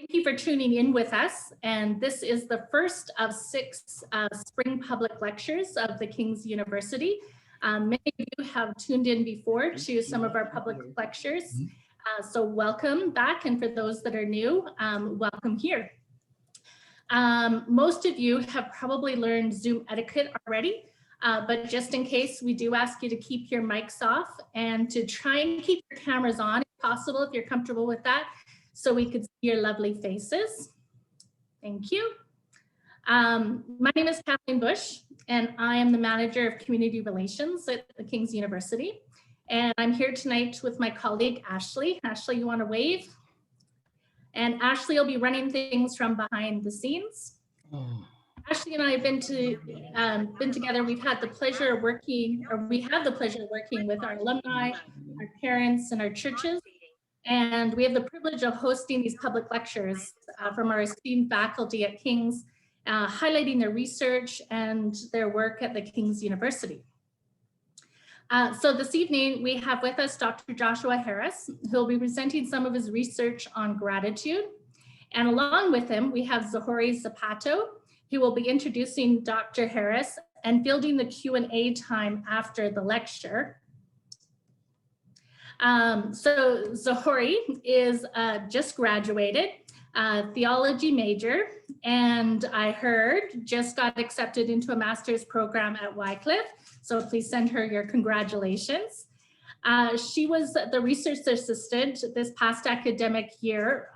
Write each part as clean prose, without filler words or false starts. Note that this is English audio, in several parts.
Thank you for tuning in with us. And this is the first of 6 spring public lectures of the King's University. Many of you have tuned in before to some of our public lectures. So welcome back. And for those that are new, welcome here. Most of you have probably learned Zoom etiquette already, but just in case, we do ask you to keep your mics off and to try and keep your cameras on if possible, if you're comfortable with that, so we could see your lovely faces. Thank you. My name is Kathleen Bush, and I am the Manager of Community Relations at the King's University. And I'm here tonight with my colleague, Ashley. Ashley, you want to wave? And Ashley will be running things from behind the scenes. Ashley and I have been together. We've had the pleasure of working, or we have the pleasure of working with our alumni, our parents, and our churches. And we have the privilege of hosting these public lectures from our esteemed faculty at King's, highlighting their research and their work at the King's University. So this evening, we have with us Dr. Joshua Harris, who will be presenting some of his research on gratitude. And along with him, we have Zohori Zapato, who will be introducing Dr. Harris and fielding the Q&A time after the lecture. So Zohori is just graduated, theology major, and I heard just got accepted into a master's program at Wycliffe. So please send her your congratulations. She was the research assistant this past academic year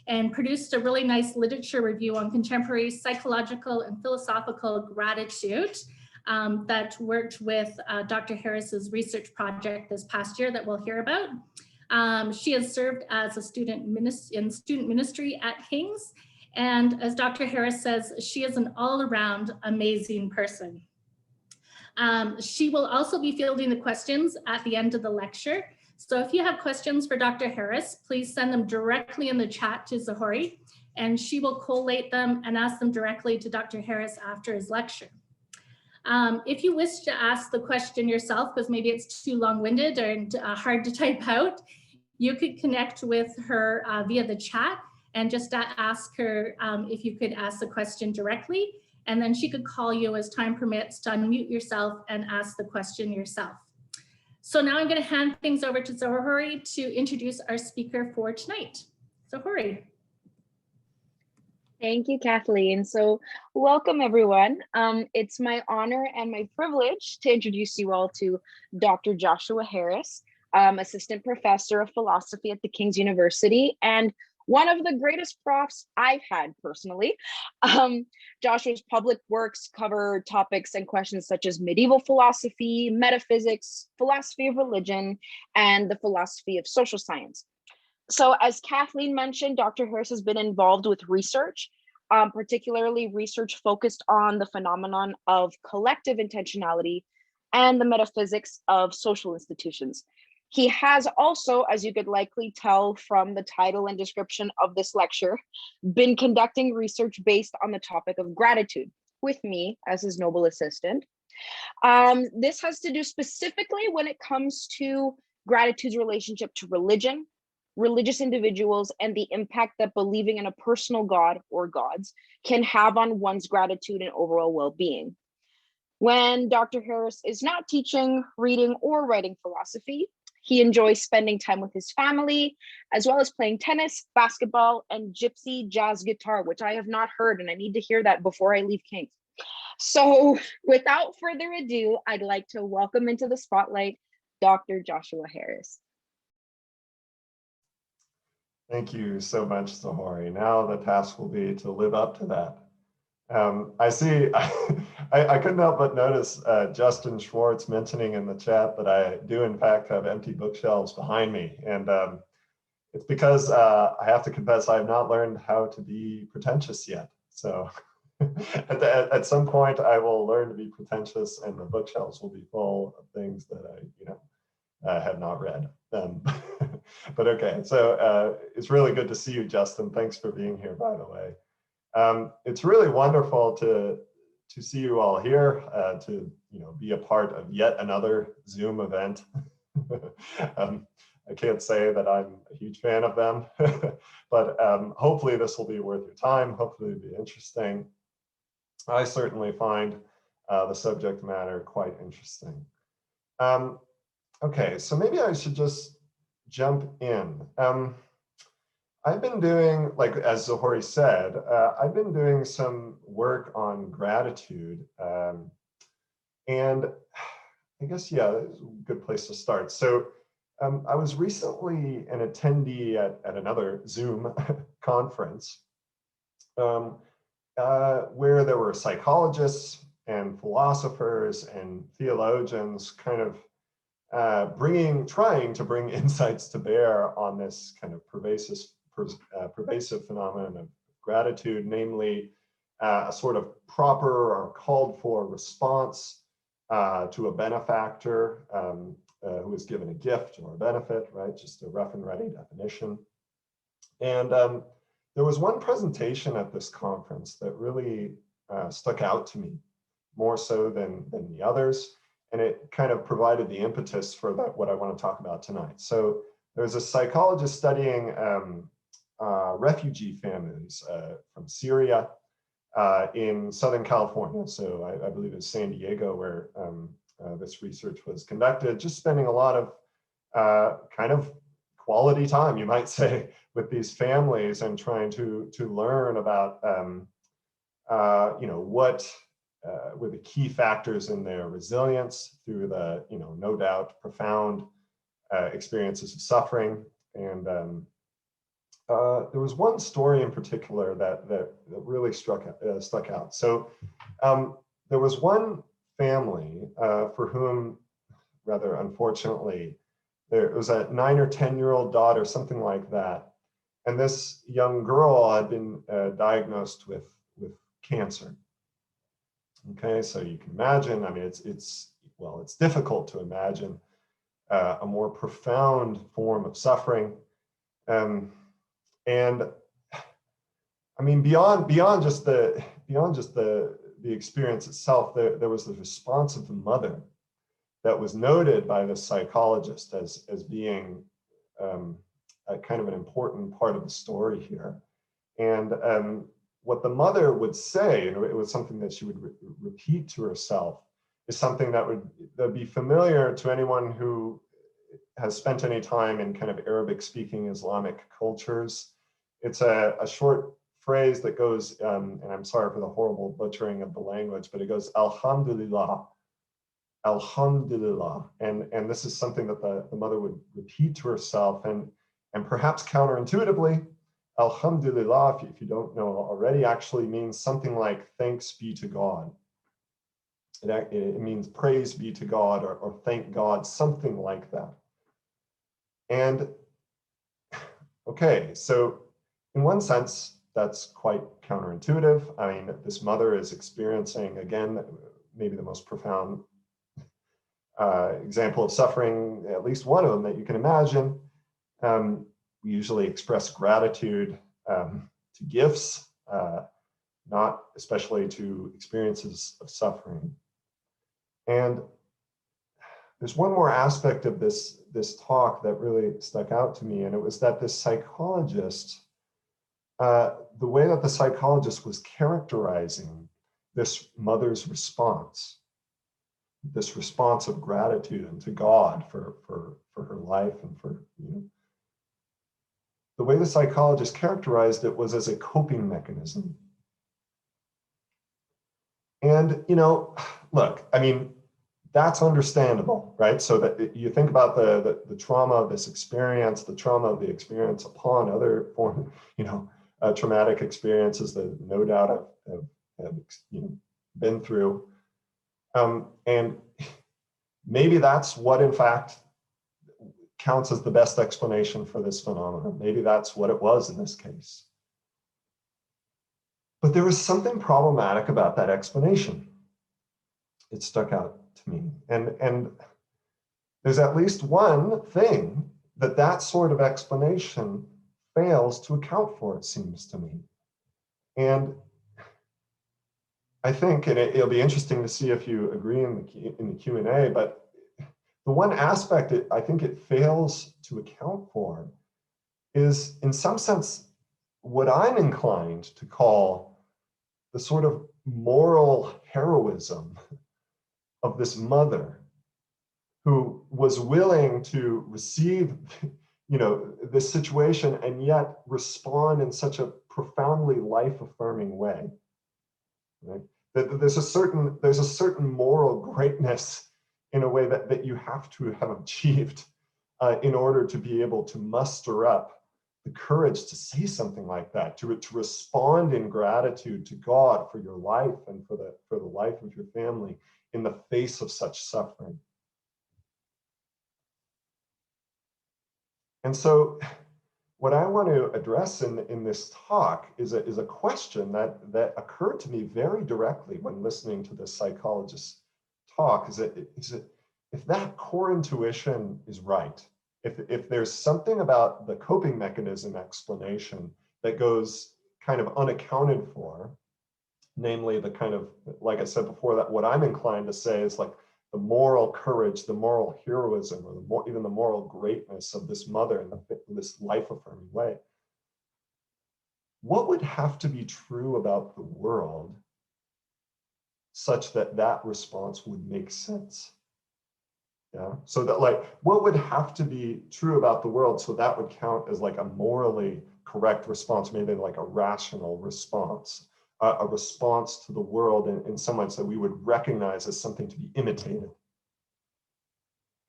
and produced a really nice literature review on contemporary psychological and philosophical gratitude that worked with Dr. Harris's research project this past year that we'll hear about. She has served as a student ministry at King's, and as Dr. Harris says, she is an all-around amazing person. She will also be fielding the questions at the end of the lecture. So if you have questions for Dr. Harris, please send them directly in the chat to Zohori, and she will collate them and ask them directly to Dr. Harris after his lecture. If you wish to ask the question yourself, because maybe it's too long-winded and hard to type out, you could connect with her via the chat and just ask her if you could ask the question directly, and then she could call you as time permits to unmute yourself and ask the question yourself. So now I'm going to hand things over to Zohori to introduce our speaker for tonight. Zohori. Thank you, Kathleen. So welcome, everyone. It's my honor and my privilege to introduce you all to Dr. Joshua Harris, Assistant Professor of Philosophy at the King's University, and one of the greatest profs I've had personally. Joshua's public works cover topics and questions such as medieval philosophy, metaphysics, philosophy of religion, and the philosophy of social science. So as Kathleen mentioned, Dr. Harris has been involved with research, particularly research focused on the phenomenon of collective intentionality and the metaphysics of social institutions. He has also, as you could likely tell from the title and description of this lecture, been conducting research based on the topic of gratitude with me as his noble assistant. This has to do specifically when it comes to gratitude's relationship to religion, religious individuals, and the impact that believing in a personal God or gods can have on one's gratitude and overall well-being. When Dr. Harris is not teaching, reading, or writing philosophy, he enjoys spending time with his family, as well as playing tennis, basketball, and gypsy jazz guitar, which I have not heard, and I need to hear that before I leave King's. So without further ado, I'd like to welcome into the spotlight, Dr. Joshua Harris. Thank you so much, Zohori. Now the task will be to live up to that. I see, I couldn't help but notice Justin Schwartz mentioning in the chat that I do in fact have empty bookshelves behind me. And it's because I have to confess I have not learned how to be pretentious yet. So at some point I will learn to be pretentious and the bookshelves will be full of things that I have not read. But okay, so it's really good to see you, Justin. Thanks for being here, by the way. It's really wonderful to see you all here, to be a part of yet another Zoom event. I can't say that I'm a huge fan of them, but hopefully this will be worth your time. Hopefully it'll be interesting. I certainly find the subject matter quite interesting. Okay, so maybe I should just jump in. I've been doing, like as Zohori said, I've been doing some work on gratitude. And I guess, yeah, it's a good place to start. So I was recently an attendee at another Zoom conference where there were psychologists and philosophers and theologians kind of trying to bring insights to bear on this kind of pervasive phenomenon of gratitude, namely a sort of proper or called for response to a benefactor who is given a gift or a benefit, right? Just a rough and ready definition. And there was one presentation at this conference that really stuck out to me, more so than the others. And it kind of provided the impetus for what I want to talk about tonight. So there's a psychologist studying refugee families from Syria in Southern California. So I believe it's San Diego where this research was conducted, just spending a lot of kind of quality time, you might say, with these families and trying to learn about, what were the key factors in their resilience through the, no doubt profound experiences of suffering. And there was one story in particular that really stuck out. So there was one family for whom, rather unfortunately, there was a 9 or 10-year-old daughter, something like that. And this young girl had been diagnosed with cancer. Okay, so you can imagine, I mean, it's difficult to imagine a more profound form of suffering. And I mean, beyond just the experience itself, there was the response of the mother that was noted by the psychologist as being a kind of an important part of the story here. And what the mother would say, and it was something that she would repeat to herself, is something that would be familiar to anyone who has spent any time in kind of Arabic-speaking Islamic cultures. It's a short phrase that goes, and I'm sorry for the horrible butchering of the language, but it goes, Alhamdulillah, Alhamdulillah. And this is something that the mother would repeat to herself, and perhaps counterintuitively, Alhamdulillah, if you don't know already, actually means something like thanks be to God. It means praise be to God or thank God, something like that. And okay, so in one sense, that's quite counterintuitive. I mean, this mother is experiencing, again, maybe the most profound example of suffering, at least one of them that you can imagine. We usually express gratitude to gifts, not especially to experiences of suffering. And there's one more aspect of this talk that really stuck out to me, and it was that this psychologist, the way that the psychologist was characterizing this mother's response, this response of gratitude and to God for her life and for, the way the psychologist characterized it was as a coping mechanism. And, look, I mean, that's understandable, right? So that you think about the trauma of this experience, the trauma of the experience upon other form, traumatic experiences that no doubt have been through. And maybe that's what, in fact, counts as the best explanation for this phenomenon. Maybe that's what it was in this case. But there was something problematic about that explanation. It stuck out to me. And there's at least one thing that sort of explanation fails to account for, it seems to me. And I think, and it'll be interesting to see if you agree in the Q&A, but the one aspect I think it fails to account for is, in some sense, what I'm inclined to call the sort of moral heroism of this mother who was willing to receive, this situation and yet respond in such a profoundly life-affirming way. Right? There's a certain moral greatness in a way that you have to have achieved in order to be able to muster up the courage to say something like that, to respond in gratitude to God for your life and for the life of your family in the face of such suffering. And so what I want to address in this talk is a question that occurred to me very directly when listening to this psychologist talk, is that if that core intuition is right, if there's something about the coping mechanism explanation that goes kind of unaccounted for, namely the kind of, like I said before, that what I'm inclined to say is like the moral courage, the moral heroism, or even the moral greatness of this mother in this life-affirming way. What would have to be true about the world such that that response would make sense? Yeah. So that, like, what would have to be true about the world so that would count as like a morally correct response, maybe like a rational response, a response to the world in some ways that we would recognize as something to be imitated.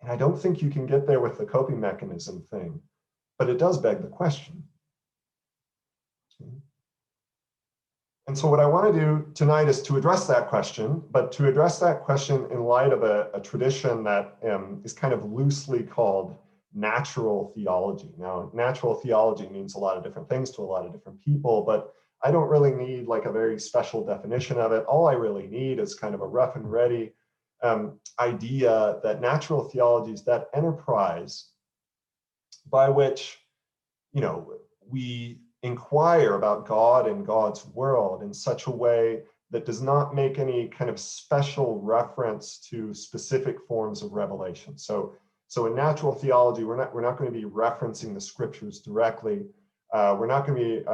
And I don't think you can get there with the coping mechanism thing, but it does beg the question. And so what I want to do tonight is to address that question, but to address that question in light of a tradition that is kind of loosely called natural theology. Now, natural theology means a lot of different things to a lot of different people, but I don't really need like a very special definition of it. All I really need is kind of a rough and ready idea that natural theology is that enterprise by which, we inquire about God and God's world in such a way that does not make any kind of special reference to specific forms of revelation. So in natural theology, we're not going to be referencing the scriptures directly. We're not going to be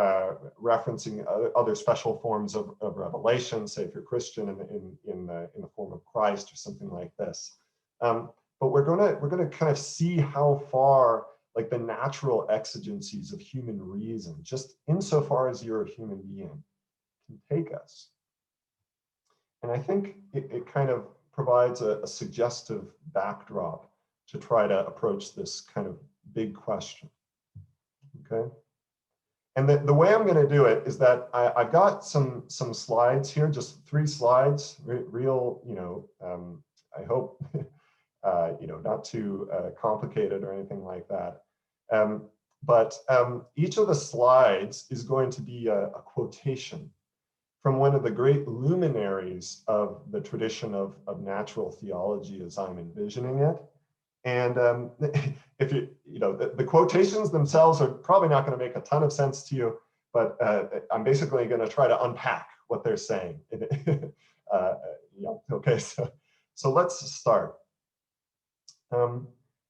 referencing other special forms of revelation, say if you're Christian in the form of Christ or something like this. But we're going to kind of see how far like the natural exigencies of human reason, just insofar as you're a human being, can take us. And I think it kind of provides a suggestive backdrop to try to approach this kind of big question. Okay. And the way I'm going to do it is that I've got some slides here, just 3 slides, real, I hope, not too complicated or anything like that. But each of the slides is going to be a quotation from one of the great luminaries of the tradition of natural theology as I'm envisioning it. And if the quotations themselves are probably not going to make a ton of sense to you, but I'm basically going to try to unpack what they're saying. Okay, so let's start.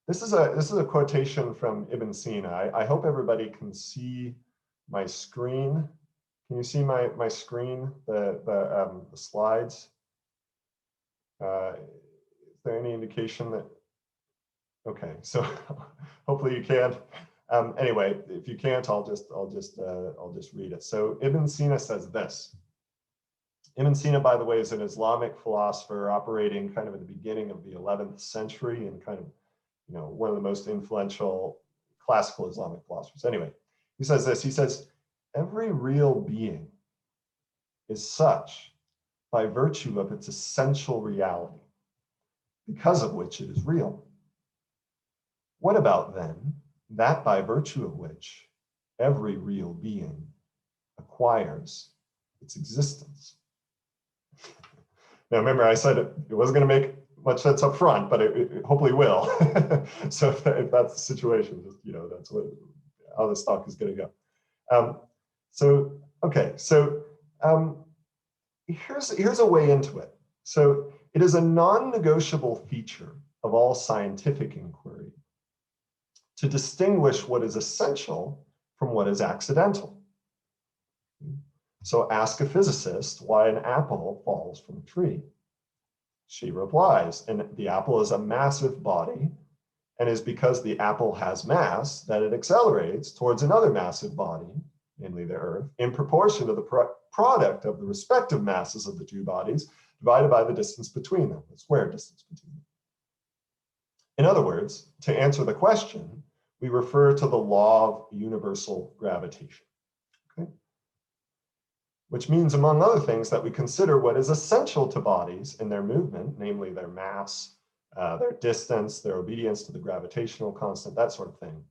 This is a quotation from Ibn Sina. I hope everybody can see my screen. Can you see my screen, the slides? Is there any indication that? Okay, so hopefully you can. Anyway, if you can't, I'll just read it. So Ibn Sina says this. Ibn Sina, by the way, is an Islamic philosopher operating kind of at the beginning of the 11th century and kind of, one of the most influential classical Islamic philosophers. Anyway, he says this. He says, every real being is such by virtue of its essential reality, because of which it is real. What about then that by virtue of which every real being acquires its existence? Now, remember, I said it wasn't going to make much sense up front, but it hopefully will. So if that's the situation, just, that's how this talk is going to go. Here's a way into it. So it is a non-negotiable feature of all scientific inquiry, to distinguish what is essential from what is accidental. So ask a physicist why an apple falls from a tree. She replies, and the apple is a massive body, and is because the apple has mass that it accelerates towards another massive body, namely the Earth, in proportion to the product of the respective masses of the two bodies divided by the distance between them, the square distance between them. In other words, to answer the question, we refer to the law of universal gravitation, okay? Which means, among other things, that we consider what is essential to bodies in their movement, namely their mass, their distance, their obedience to the gravitational constant, that sort of thing.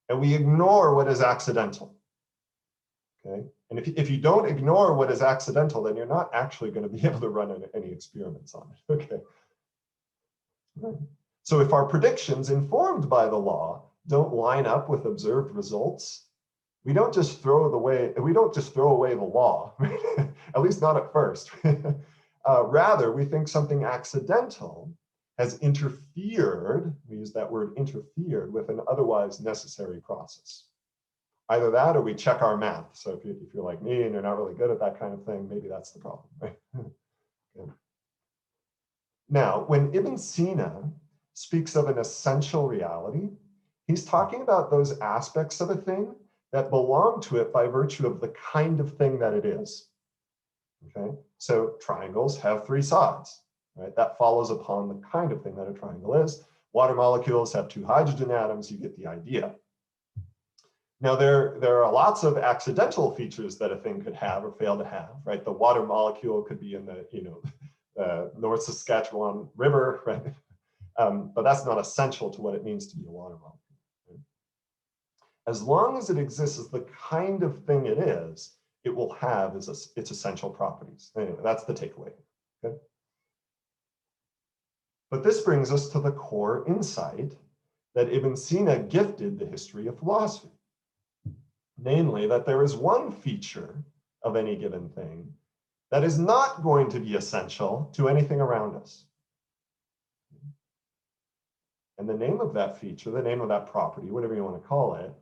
And we ignore what is accidental, okay? And if you don't ignore what is accidental, then you're not actually going to be able to run any experiments on it, okay? Right. So if our predictions informed by the law don't line up with observed results, we don't just throw away the law, at least not at first. Rather, we think something accidental has interfered, we use that word interfered, with an otherwise necessary process. Either that or we check our math. So if you're like me and you're not really good at that kind of thing, maybe that's the problem, right? Okay. Now, when Ibn Sina speaks of an essential reality, he's talking about those aspects of a thing that belong to it by virtue of the kind of thing that it is, okay? So triangles have three sides, right? That follows upon the kind of thing that a triangle is. Water molecules have two hydrogen atoms, you get the idea. Now, there are lots of accidental features that a thing could have or fail to have, right? The water molecule could be in the, North Saskatchewan River, right? But that's not essential to what it means to be a water molecule. Right? As long as it exists as the kind of thing it is, it will have its essential properties. Anyway, that's the takeaway. Okay? But this brings us to the core insight that Ibn Sina gifted the history of philosophy. Namely, that there is one feature of any given thing that is not going to be essential to anything around us. And the name of that feature, the name of that property, whatever you want to call it,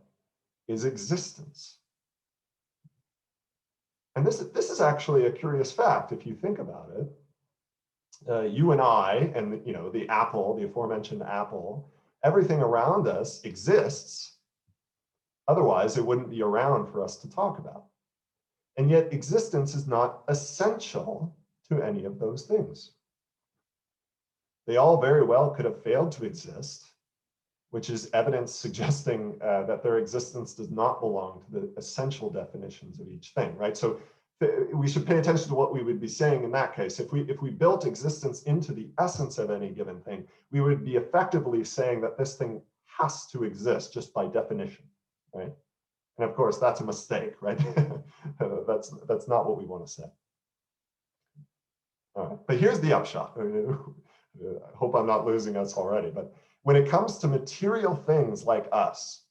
is existence. And this is actually a curious fact if you think about it. You and I, and the apple, the aforementioned apple, everything around us exists. Otherwise, it wouldn't be around for us to talk about. And yet existence is not essential to any of those things. They all very well could have failed to exist, which is evidence suggesting that their existence does not belong to the essential definitions of each thing, right? So we should pay attention to what we would be saying in that case. If we built existence into the essence of any given thing, we would be effectively saying that this thing has to exist just by definition, right? And of course, that's a mistake, right? that's not what we want to say. All right, but here's the upshot. I hope I'm not losing us already, but when it comes to material things like us,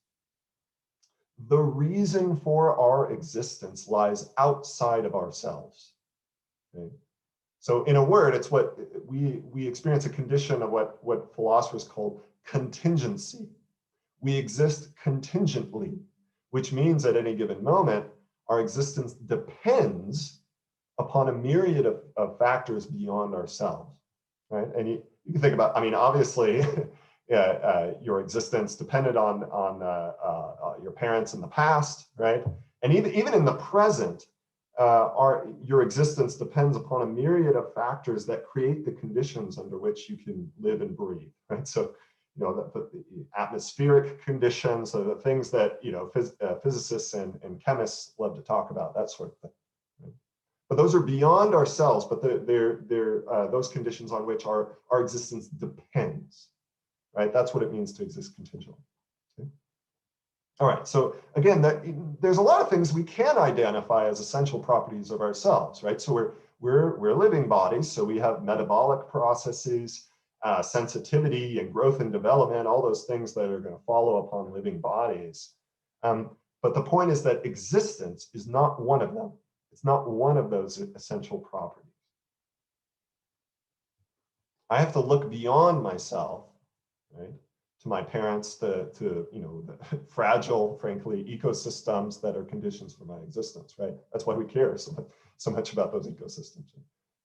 the reason for our existence lies outside of ourselves. Okay? So in a word, it's what we experience a condition of what philosophers call contingency. We exist contingently, which means at any given moment, our existence depends upon a myriad of factors beyond ourselves, right? And you can think about, I mean, obviously, your existence depended on your parents in the past, right? And even in the present, your existence depends upon a myriad of factors that create the conditions under which you can live and breathe, right? So, the atmospheric conditions, so the things that physicists and chemists love to talk about, that sort of thing. Right? But those are beyond ourselves, but they're those conditions on which our existence depends. Right? That's what it means to exist contingently. Okay? All right, so again, there's a lot of things we can identify as essential properties of ourselves, right? So we're living bodies, so we have metabolic processes, sensitivity and growth and development, all those things that are going to follow upon living bodies. But the point is that existence is not one of them. It's not one of those essential properties. I have to look beyond myself right? To my parents, to the fragile, frankly, ecosystems that are conditions for my existence, right? That's why we care so much about those ecosystems.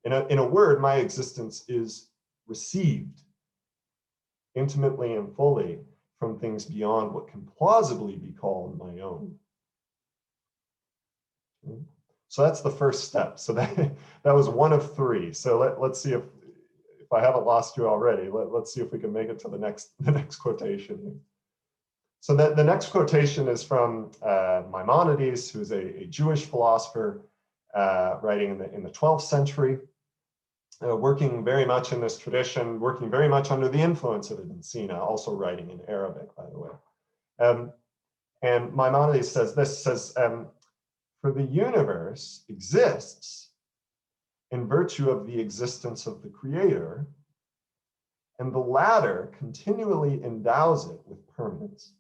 In a word, my existence is received intimately and fully from things beyond what can plausibly be called my own. Okay? So that's the first step. So that was one of three. So let's see if I haven't lost you already. Let's see if we can make it to the next quotation. So the next quotation is from Maimonides, who's a Jewish philosopher writing in the 12th century, working very much in this tradition, working very much under the influence of Ibn Sina, also writing in Arabic, by the way. And Maimonides says this, for the universe exists in virtue of the existence of the creator, and the latter continually endows it with permanence.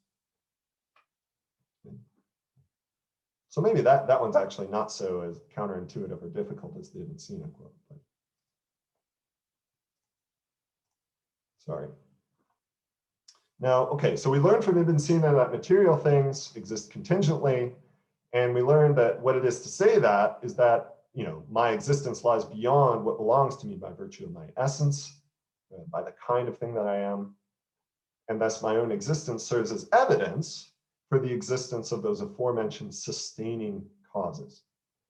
So maybe that one's actually not so as counterintuitive or difficult as the Ibn Sina quote. But sorry. Now, okay, so we learned from Ibn Sina that material things exist contingently, and we learned that what it is to say that is that, my existence lies beyond what belongs to me by virtue of my essence, by the kind of thing that I am, and thus my own existence serves as evidence for the existence of those aforementioned sustaining causes,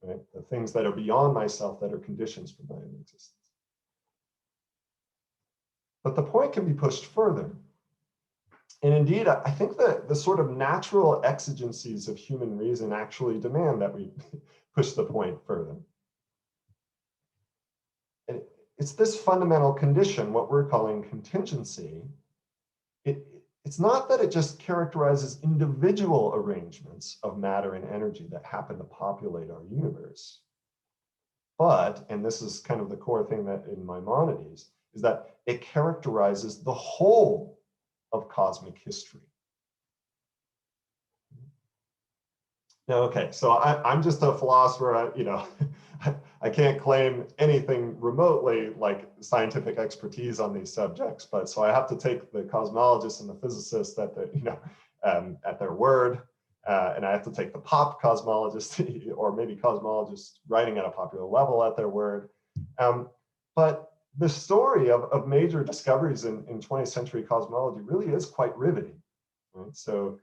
right? The things that are beyond myself that are conditions for my own existence. But the point can be pushed further. And indeed, I think that the sort of natural exigencies of human reason actually demand that we push the point further. And it's this fundamental condition, what we're calling contingency. It's not that it just characterizes individual arrangements of matter and energy that happen to populate our universe. But, and this is kind of the core thing that in Maimonides, is that it characterizes the whole of cosmic history. Now, okay, so I'm just a philosopher, I can't claim anything remotely like scientific expertise on these subjects, but so I have to take the cosmologists and the physicists at their word, and I have to take the pop cosmologists or maybe cosmologists writing at a popular level at their word. But the story of major discoveries in 20th century cosmology really is quite riveting, right? So,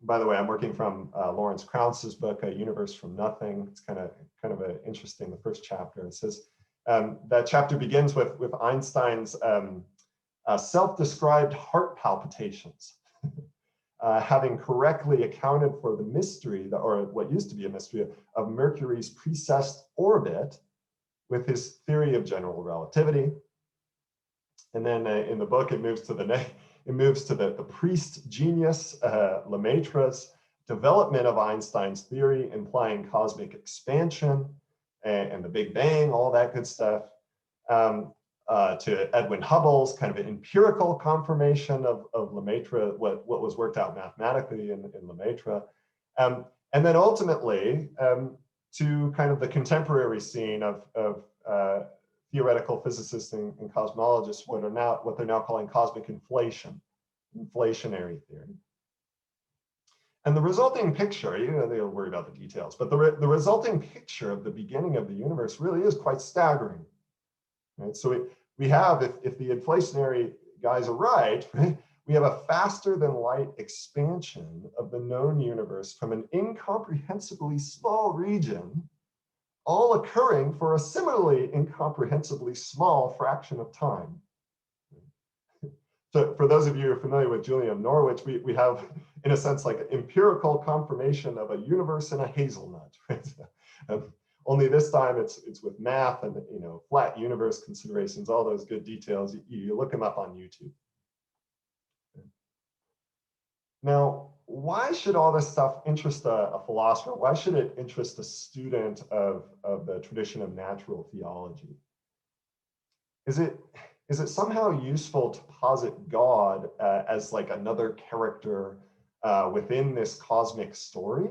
by the way, I'm working from Lawrence Krauss's book, A Universe from Nothing. It's kind of interesting, the first chapter. It says, that chapter begins with Einstein's self-described heart palpitations, having correctly accounted for the mystery, or what used to be a mystery, of Mercury's precessed orbit with his theory of general relativity. And then in the book, it moves to the priest genius, Lemaitre's development of Einstein's theory, implying cosmic expansion and the Big Bang, all that good stuff, to Edwin Hubble's kind of an empirical confirmation of Lemaitre, what was worked out mathematically in Lemaitre. And then ultimately to kind of the contemporary scene of theoretical physicists and cosmologists, what they're now calling cosmic inflation, inflationary theory. And the resulting picture, they'll worry about the details, but the resulting picture of the beginning of the universe really is quite staggering. Right? So we have, if the inflationary guys are right, we have a faster than light expansion of the known universe from an incomprehensibly small region, all occurring for a similarly incomprehensibly small fraction of time. So for those of you who are familiar with Julian of Norwich, we have, in a sense, like empirical confirmation of a universe in a hazelnut. Right? Only this time it's with math and flat universe considerations, all those good details. You look them up on YouTube. Now, why should all this stuff interest a philosopher? Why should it interest a student of the tradition of natural theology? Is it somehow useful to posit God as like another character within this cosmic story?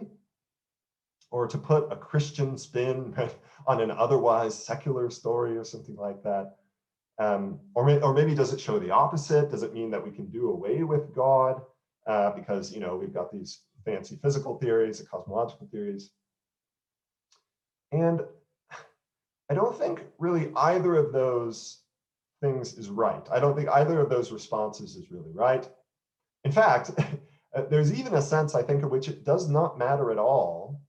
Or to put a Christian spin on an otherwise secular story or something like that? Or maybe does it show the opposite? Does it mean that we can do away with God because, we've got these fancy physical theories, the cosmological theories? And I don't think really either of those things is right. I don't think either of those responses is really right. In fact, there's even a sense, I think, in which it does not matter at all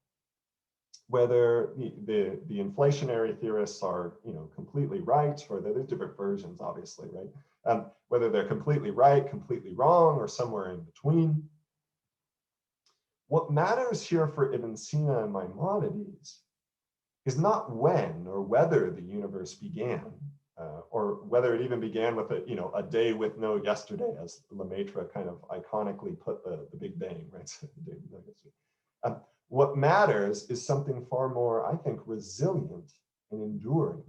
whether the inflationary theorists are, completely right, or there's different versions, obviously, right? Whether they're completely right, completely wrong, or somewhere in between. What matters here for Ibn Sina and Maimonides is not when or whether the universe began, or whether it even began with a day with no yesterday, as Lemaitre kind of iconically put the Big Bang, right? What matters is something far more, I think, resilient and enduring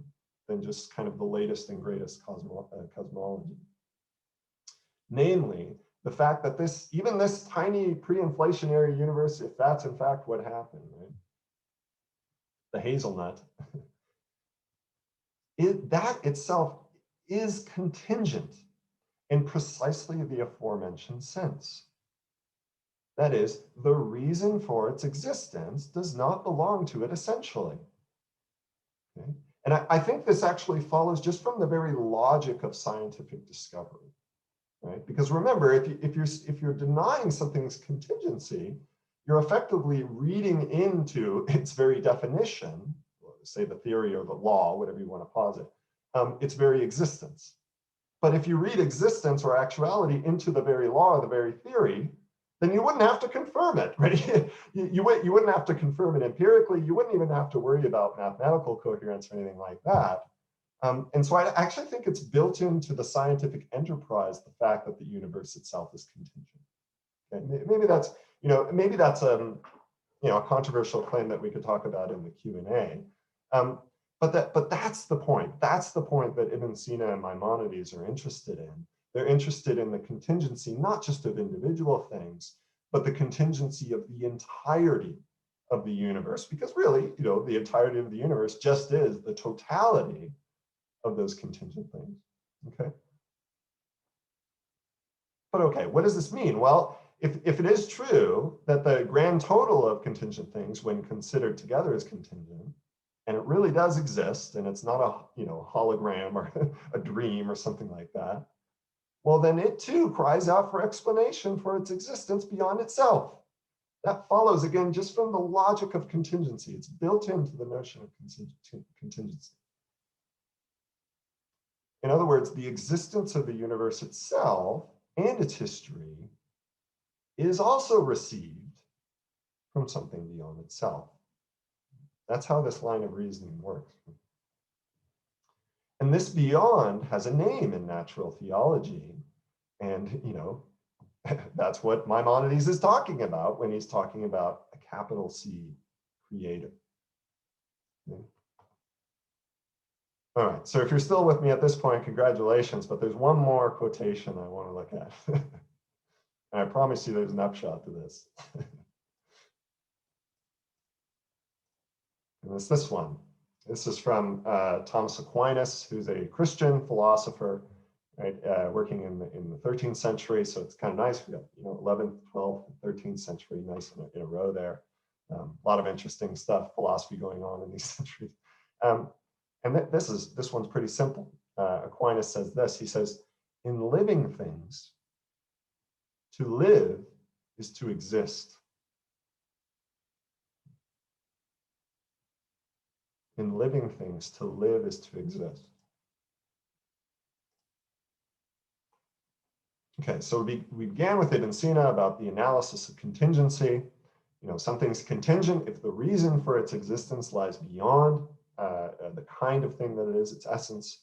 than just kind of the latest and greatest cosmology. Namely, the fact that even this tiny pre-inflationary universe, if that's in fact what happened, right? The hazelnut, that itself is contingent in precisely the aforementioned sense. That is, the reason for its existence does not belong to it essentially. Okay? And I think this actually follows just from the very logic of scientific discovery, right? Because remember, if you're denying something's contingency, you're effectively reading into its very definition, say the theory or the law, whatever you want to posit, its very existence. But if you read existence or actuality into the very law or the very theory, then you wouldn't have to confirm it, right? you wouldn't have to confirm it empirically. You wouldn't even have to worry about mathematical coherence or anything like that. And so I actually think it's built into the scientific enterprise, the fact that the universe itself is contingent. Okay? Maybe that's a controversial claim that we could talk about in the Q&A. But that's the point. That's the point that Ibn Sina and Maimonides are interested in. They're interested in the contingency, not just of individual things, but the contingency of the entirety of the universe. Because really, the entirety of the universe just is the totality of those contingent things. Okay. But okay, what does this mean? Well, if it is true that the grand total of contingent things, when considered together, is contingent, and it really does exist, and it's not a hologram or a dream or something like that, well, then it too cries out for explanation for its existence beyond itself. That follows, again, just from the logic of contingency. It's built into the notion of contingency. In other words, the existence of the universe itself and its history is also received from something beyond itself. That's how this line of reasoning works. And this beyond has a name in natural theology. And, that's what Maimonides is talking about when he's talking about a capital C creator. Okay. All right, so if you're still with me at this point, congratulations, but there's one more quotation I want to look at. And I promise you there's an upshot to this. And it's this one. This is from Thomas Aquinas, who's a Christian philosopher, right, working in the 13th century. So it's kind of nice. We got 11th, 12th, 13th century, nice in a row there. A lot of interesting stuff, philosophy going on in these centuries. And this one's pretty simple. Aquinas says this. He says, "In living things, to live is to exist. In living things, to live is to exist." Okay, so we began with Ibn Sina about the analysis of contingency. Something's contingent if the reason for its existence lies beyond the kind of thing that it is, its essence.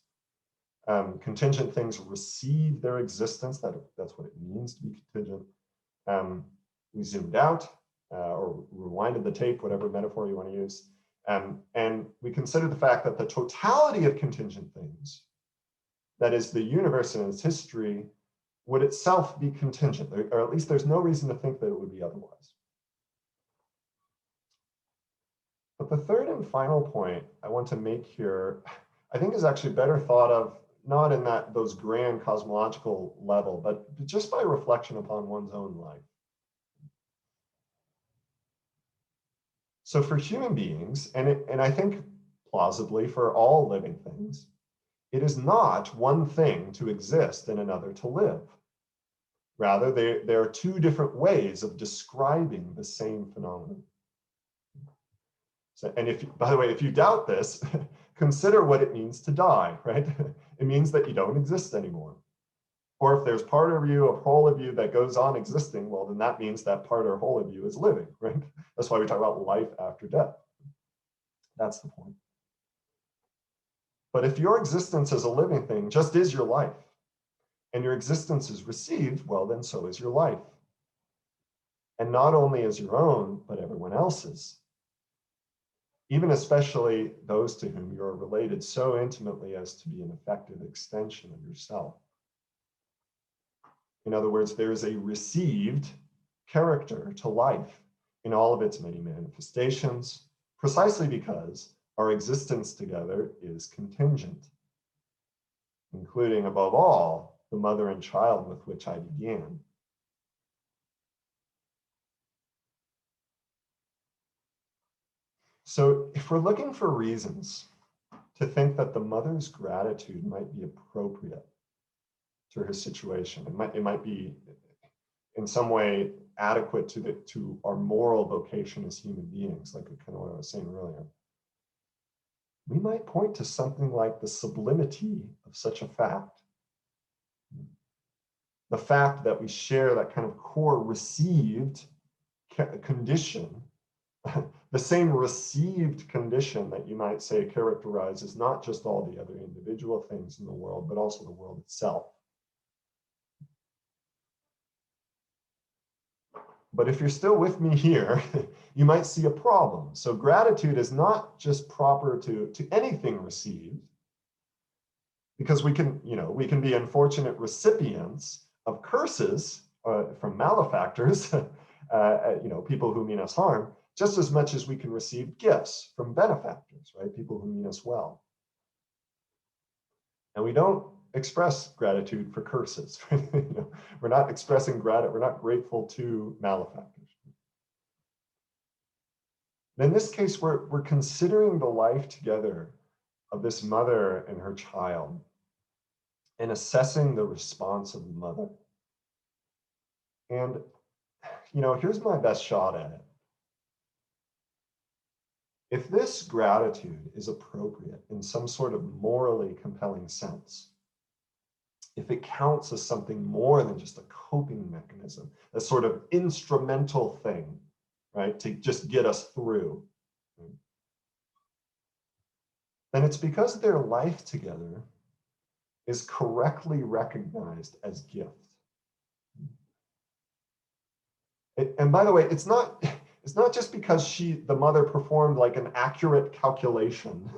Contingent things receive their existence. That's what it means to be contingent. We zoomed out or rewinded the tape, whatever metaphor you want to use. And we consider the fact that the totality of contingent things, that is the universe and its history, would itself be contingent, or at least there's no reason to think that it would be otherwise. But the third and final point I want to make here, I think is actually better thought of not in those grand cosmological level, but just by reflection upon one's own life. So for human beings, and I think plausibly for all living things, it is not one thing to exist and another to live. Rather, there are two different ways of describing the same phenomenon. So, and by the way, if you doubt this, consider what it means to die, right? It means that you don't exist anymore. Or if there's part of you, a whole of you that goes on existing, well, then that means that part or whole of you is living, right? That's why we talk about life after death. That's the point. But if your existence as a living thing just is your life, and your existence is received, well, then so is your life. And not only as your own, but everyone else's. Even especially those to whom you are related so intimately as to be an effective extension of yourself. In other words, there is a received character to life in all of its many manifestations, precisely because our existence together is contingent, including, above all, the mother and child with which I began. So if we're looking for reasons to think that the mother's gratitude might be appropriate to her situation, it might be in some way adequate to our moral vocation as human beings, like kind of what I was saying earlier, we might point to something like the sublimity of such a fact. The fact that we share that kind of core received condition, the same received condition that you might say characterizes not just all the other individual things in the world, but also the world itself. But if you're still with me here, you might see a problem. So gratitude is not just proper to anything received, because we can be unfortunate recipients of curses from malefactors, people who mean us harm, just as much as we can receive gifts from benefactors, right? People who mean us well. And we don't express gratitude for curses. We're not expressing gratitude. We're not grateful to malefactors. And in this case, we're considering the life together of this mother and her child and assessing the response of the mother. And, here's my best shot at it. If this gratitude is appropriate in some sort of morally compelling sense, if it counts as something more than just a coping mechanism, a sort of instrumental thing, right, to just get us through, right, then it's because their life together is correctly recognized as gift. And by the way, it's not just because the mother performed like an accurate calculation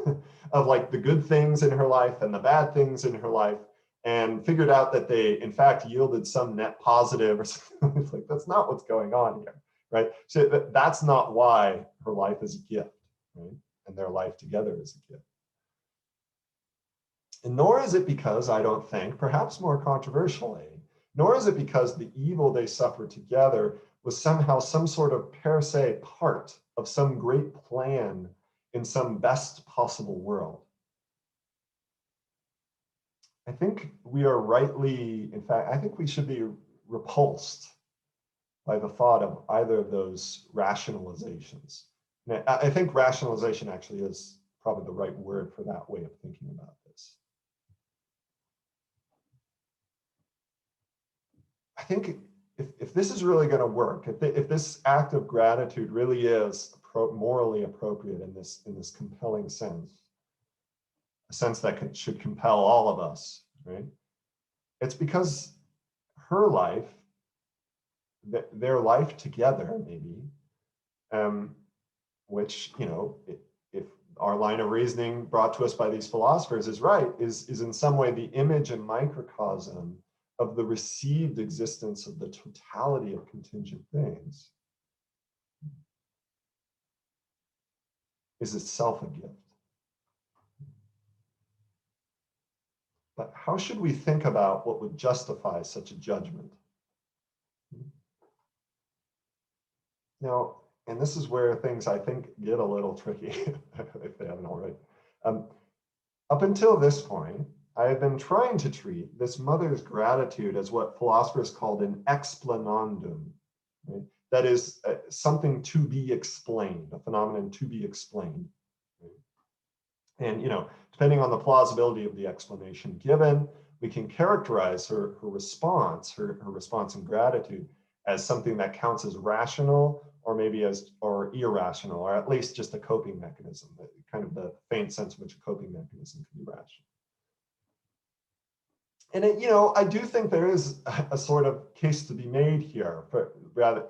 of like the good things in her life and the bad things in her life and figured out that they in fact yielded some net positive or something. It's like, that's not what's going on here, right? So that's not why her life is a gift, right? And their life together is a gift. And nor is it because, I don't think, perhaps more controversially, nor is it because the evil they suffered together was somehow some sort of per se part of some great plan in some best possible world. I think we are rightly, in fact, I think we should be repulsed by the thought of either of those rationalizations. And I think rationalization actually is probably the right word for that way of thinking about this. I think if this is really going to work, if this act of gratitude really is morally appropriate in this compelling sense, a sense that should compel all of us, right? It's because her life, their life together, maybe, which, if our line of reasoning brought to us by these philosophers is right, is in some way the image and microcosm of the received existence of the totality of contingent things, is itself a gift. but how should we think about what would justify such a judgment? Now, and this is where things, I think, get a little tricky, if they haven't already. Up until this point, I have been trying to treat this mother's gratitude as what philosophers called an explanandum. Right? That is something to be explained, a phenomenon to be explained. Right? And, depending on the plausibility of the explanation given, we can characterize her response, her response in gratitude, as something that counts as rational, or maybe or irrational, or at least just a coping mechanism, kind of the faint sense in which a coping mechanism can be rational. And I do think there is a sort of case to be made here for rather,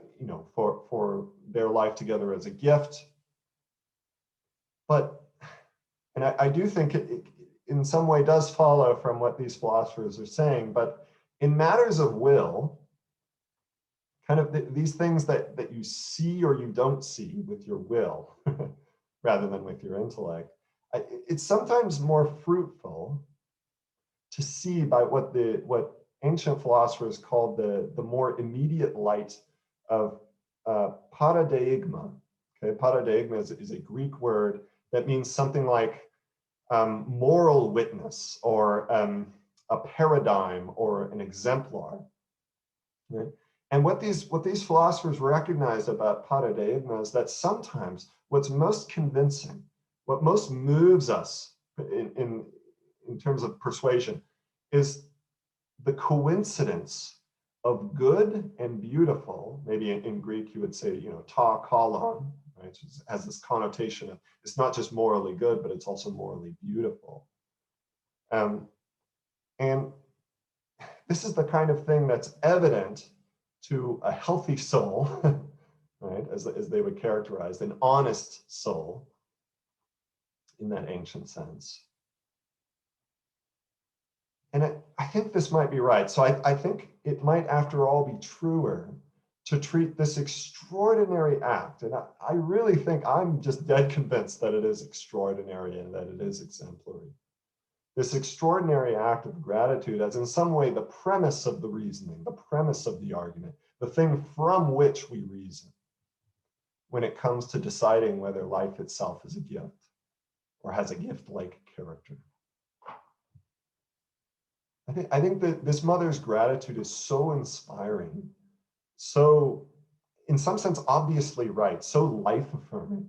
for their life together as a gift. But, and I do think it in some way does follow from what these philosophers are saying, but in matters of will, kind of these things that you see or you don't see with your will, rather than with your intellect, it's sometimes more fruitful to see by what ancient philosophers called the more immediate light of paradeigma. Okay, paradeigma is a Greek word that means something like moral witness, or a paradigm, or an exemplar. Right? And what these philosophers recognize about paradeigma is that sometimes what's most convincing, what most moves us in terms of persuasion, is the coincidence of good and beautiful. Maybe in Greek you would say, ta kalon, right? Which has this connotation of it's not just morally good, but it's also morally beautiful. And this is the kind of thing that's evident to a healthy soul, right? As they would characterize an honest soul in that ancient sense. And I think this might be right. So I think it might, after all, be truer to treat this extraordinary act. And I really think I'm just dead convinced that it is extraordinary and that it is exemplary. This extraordinary act of gratitude as in some way the premise of the reasoning, the premise of the argument, the thing from which we reason when it comes to deciding whether life itself is a gift or has a gift-like character. I think that this mother's gratitude is so inspiring, so in some sense obviously right, so life-affirming,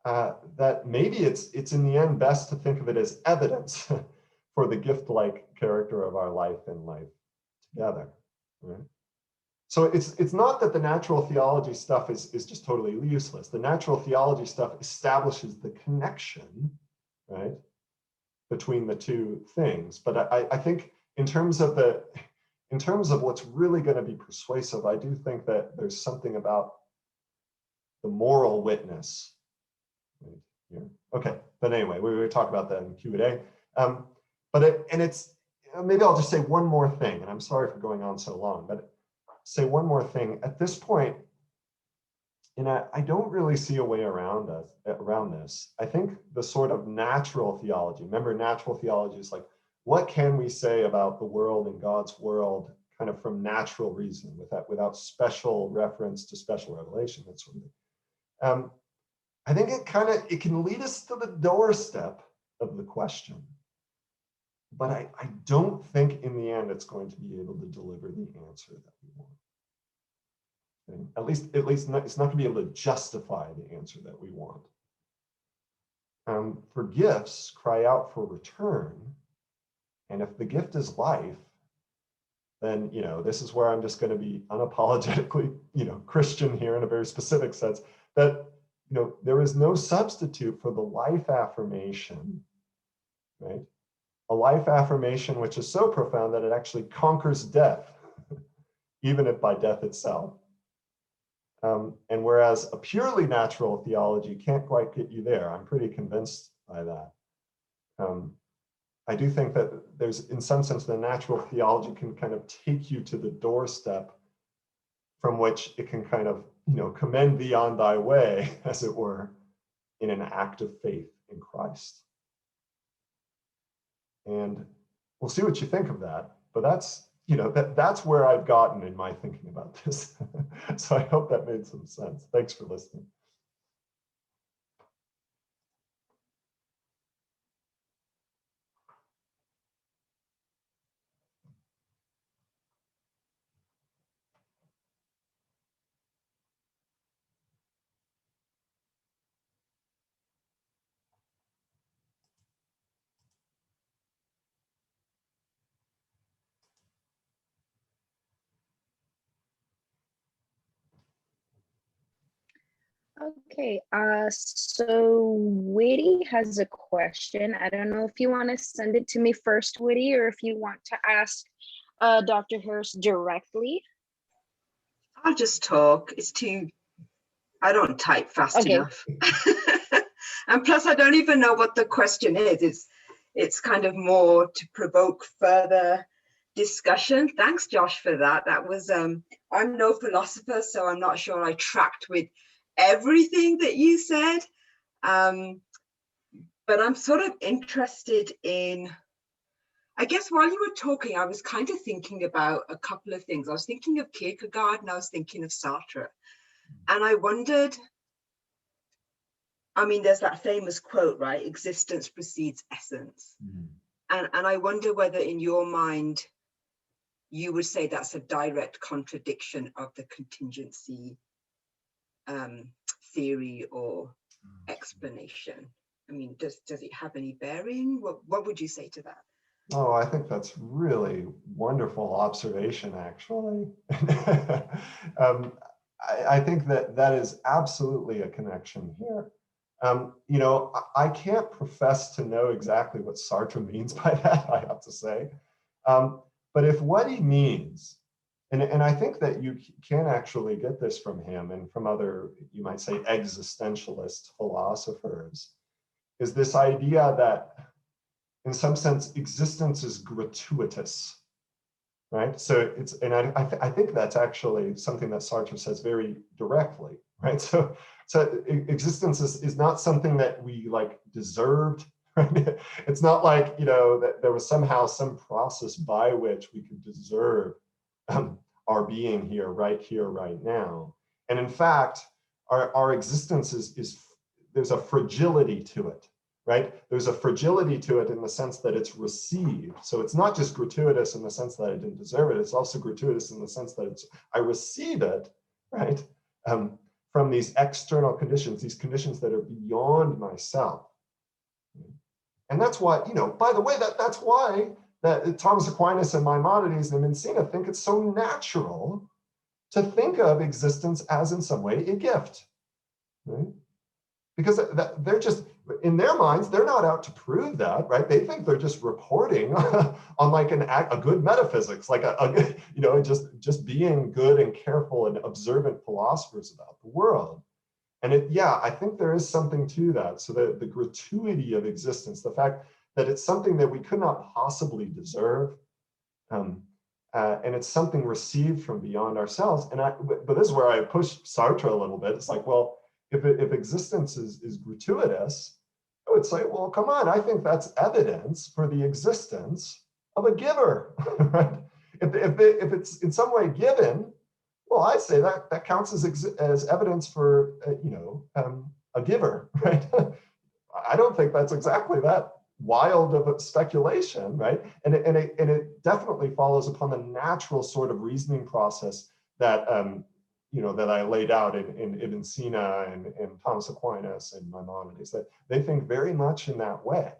that maybe it's in the end best to think of it as evidence for the gift-like character of our life and life together. Right? So it's not that the natural theology stuff is just totally useless. The natural theology stuff establishes the connection, right, between the two things. But I think in terms of what's really going to be persuasive, I do think that there's something about the moral witness right here. Okay, but anyway, we will talk about that in Q&A. Maybe I'll just say one more thing, and I'm sorry for going on so long, but say one more thing. At this point, and I don't really see a way around this. I think the sort of natural theology, remember natural theology is like, what can we say about the world and God's world kind of from natural reason without special reference to special revelation, that sort of thing. I think it can lead us to the doorstep of the question. But I don't think in the end it's going to be able to deliver the answer that we want. Okay? At least it's not going to be able to justify the answer that we want. For gifts, cry out for return. And if the gift is life, then this is where I'm just going to be unapologetically Christian here in a very specific sense, that there is no substitute for the life affirmation, right? A life affirmation which is so profound that it actually conquers death, even if by death itself. And whereas a purely natural theology can't quite get you there, I'm pretty convinced by that. I do think that there's, in some sense, the natural theology can kind of take you to the doorstep from which it can kind of, commend thee on thy way, as it were, in an act of faith in Christ. And we'll see what you think of that. But that's, that's where I've gotten in my thinking about this. So I hope that made some sense. Thanks for listening. Okay, so Witty has a question. I don't know if you want to send it to me first, Witty, or if you want to ask Dr. Harris directly. I'll just talk. I don't type fast enough. And plus, I don't even know what the question is. It's kind of more to provoke further discussion. Thanks, Josh, for that. That was, I'm no philosopher, so I'm not sure I tracked with everything that you said. But I'm sort of interested in, I guess while you were talking, I was kind of thinking about a couple of things. I was thinking of Kierkegaard and I was thinking of Sartre. And I wondered, I mean, there's that famous quote, right? Existence precedes essence. Mm. And I wonder whether in your mind, you would say that's a direct contradiction of the contingency theory or explanation. I mean, does it have any bearing? What would you say to that? Oh, I think that's really wonderful observation, actually. I think that is absolutely a connection here. I can't profess to know exactly what Sartre means by that, I have to say. But if what he means, and I think that you can actually get this from him and from other, you might say, existentialist philosophers, is this idea that in some sense, existence is gratuitous, right? So it's, and I think that's actually something that Sartre says very directly, right? So existence is not something that we like deserved, right? It's not like, that there was somehow some process by which we could deserve our being here, right now. And in fact, our existence is there's a fragility to it. Right? There's a fragility to it in the sense that it's received. So it's not just gratuitous in the sense that I didn't deserve it. It's also gratuitous in the sense that I receive it, right? From these external conditions, these conditions that are beyond myself. And that's why, by the way, that's why that Thomas Aquinas and Maimonides and Sina think it's so natural to think of existence as in some way a gift, right? Because they're just, in their minds, they're not out to prove that, right? They think they're just reporting on like a good metaphysics, like just being good and careful and observant philosophers about the world. And I think there is something to that. So the gratuity of existence, the fact that it's something that we could not possibly deserve, and it's something received from beyond ourselves. But this is where I push Sartre a little bit. It's like, well, if existence is gratuitous, I would say, well, come on, I think that's evidence for the existence of a giver, right? If it's in some way given, well, I say that counts as evidence for, a giver, right? I don't think that's exactly that wild of a speculation, right? And it definitely follows upon the natural sort of reasoning process that, that I laid out in Sina and Thomas Aquinas and Maimonides, that they think very much in that way,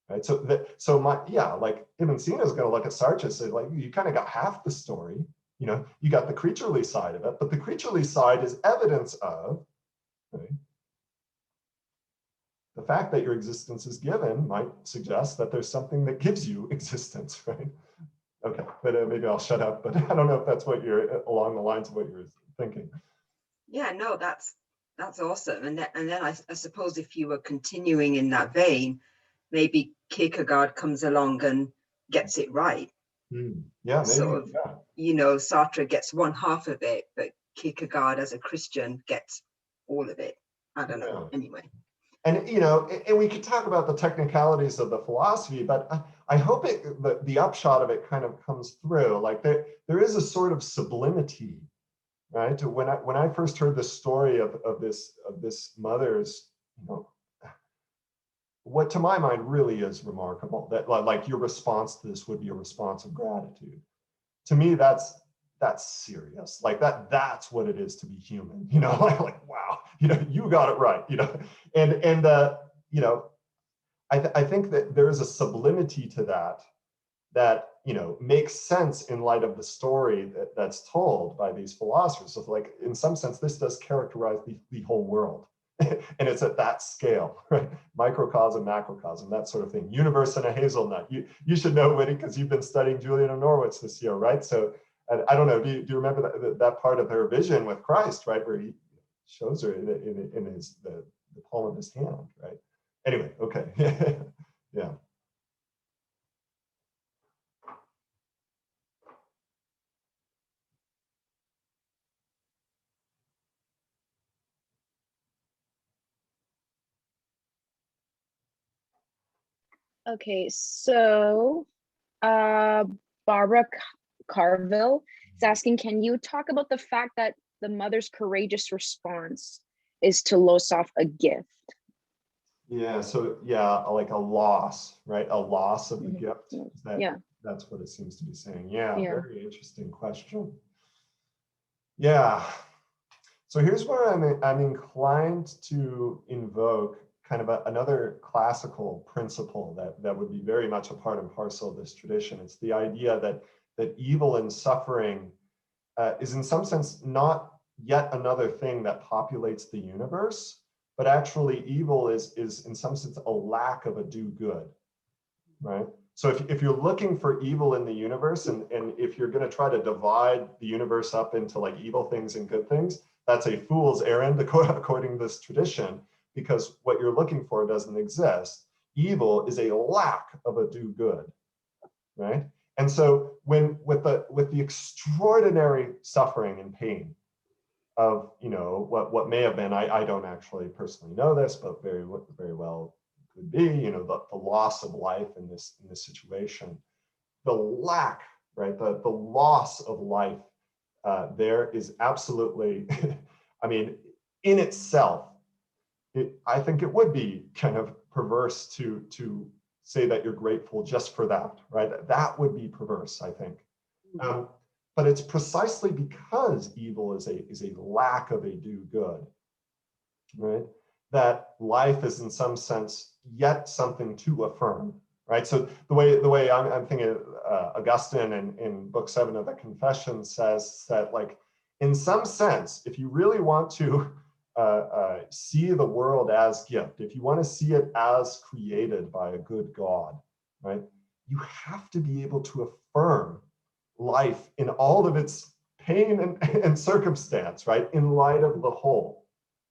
right? Like Ibn Sina is going to look at Sartre and say, like, you kind of got half the story, you got the creaturely side of it, but the creaturely side is evidence of, right? The fact that your existence is given might suggest that there's something that gives you existence, right? Okay, but maybe I'll shut up, but I don't know if that's what you're, along the lines of what you're thinking. Yeah, no, that's awesome. And then I suppose if you were continuing in that vein, maybe Kierkegaard comes along and gets it right. Yeah, maybe. Sort of, Sartre gets one half of it, but Kierkegaard as a Christian gets all of it. I don't know. Yeah. Anyway. And, you know, and we could talk about the technicalities of the philosophy, but I hope the upshot of it kind of comes through. Like there is a sort of sublimity, right? When I first heard the story of this mother's, you know, what to my mind really is remarkable, that like your response to this would be a response of gratitude. To me, that's serious. Like that's what it is to be human, you know, like wow, you know, you got it right, you know. And you know, I think that there is a sublimity to that you know makes sense in light of the story that's told by these philosophers. So like in some sense this does characterize the whole world. And it's at that scale, right? Microcosm, macrocosm, that sort of thing. Universe in a hazelnut. You should know, Whitty, because you've been studying Julian of Norwich this year, right? So I don't know, do you remember that part of her vision with Christ, right? Where he shows her in the palm of his hand, right? Anyway, okay, yeah. Okay, so Barbara Carville is asking, can you talk about the fact that the mother's courageous response is to lose off a gift? Yeah, so yeah, like a loss, right? A loss of the gift. Yeah. That's what it seems to be saying. Yeah, Yeah. Very interesting question. Yeah. So here's where I'm inclined to invoke kind of another classical principle that would be very much a part and parcel of this tradition. It's the idea that evil and suffering is in some sense not yet another thing that populates the universe, but actually evil is in some sense a lack of a do good, right? So if you're looking for evil in the universe, and if you're going to try to divide the universe up into like evil things and good things, that's a fool's errand according to this tradition, because what you're looking for doesn't exist. Evil is a lack of a do good, right? And so with the extraordinary suffering and pain of, you know, what may have been, I don't actually personally know this, but very well could be, you know, the loss of life in this situation, the lack, right, the loss of life there is absolutely, I mean, in itself, I think it would be kind of perverse to say that you're grateful just for that, right? That would be perverse, I think. But it's precisely because evil is a lack of a do good, right? That life is in some sense yet something to affirm, right? So the way I'm thinking, Augustine in Book 7 of the Confession says that, like, in some sense, if you really want to see the world as gift, if you want to see it as created by a good God, right, you have to be able to affirm life in all of its pain and circumstance, right, in light of the whole.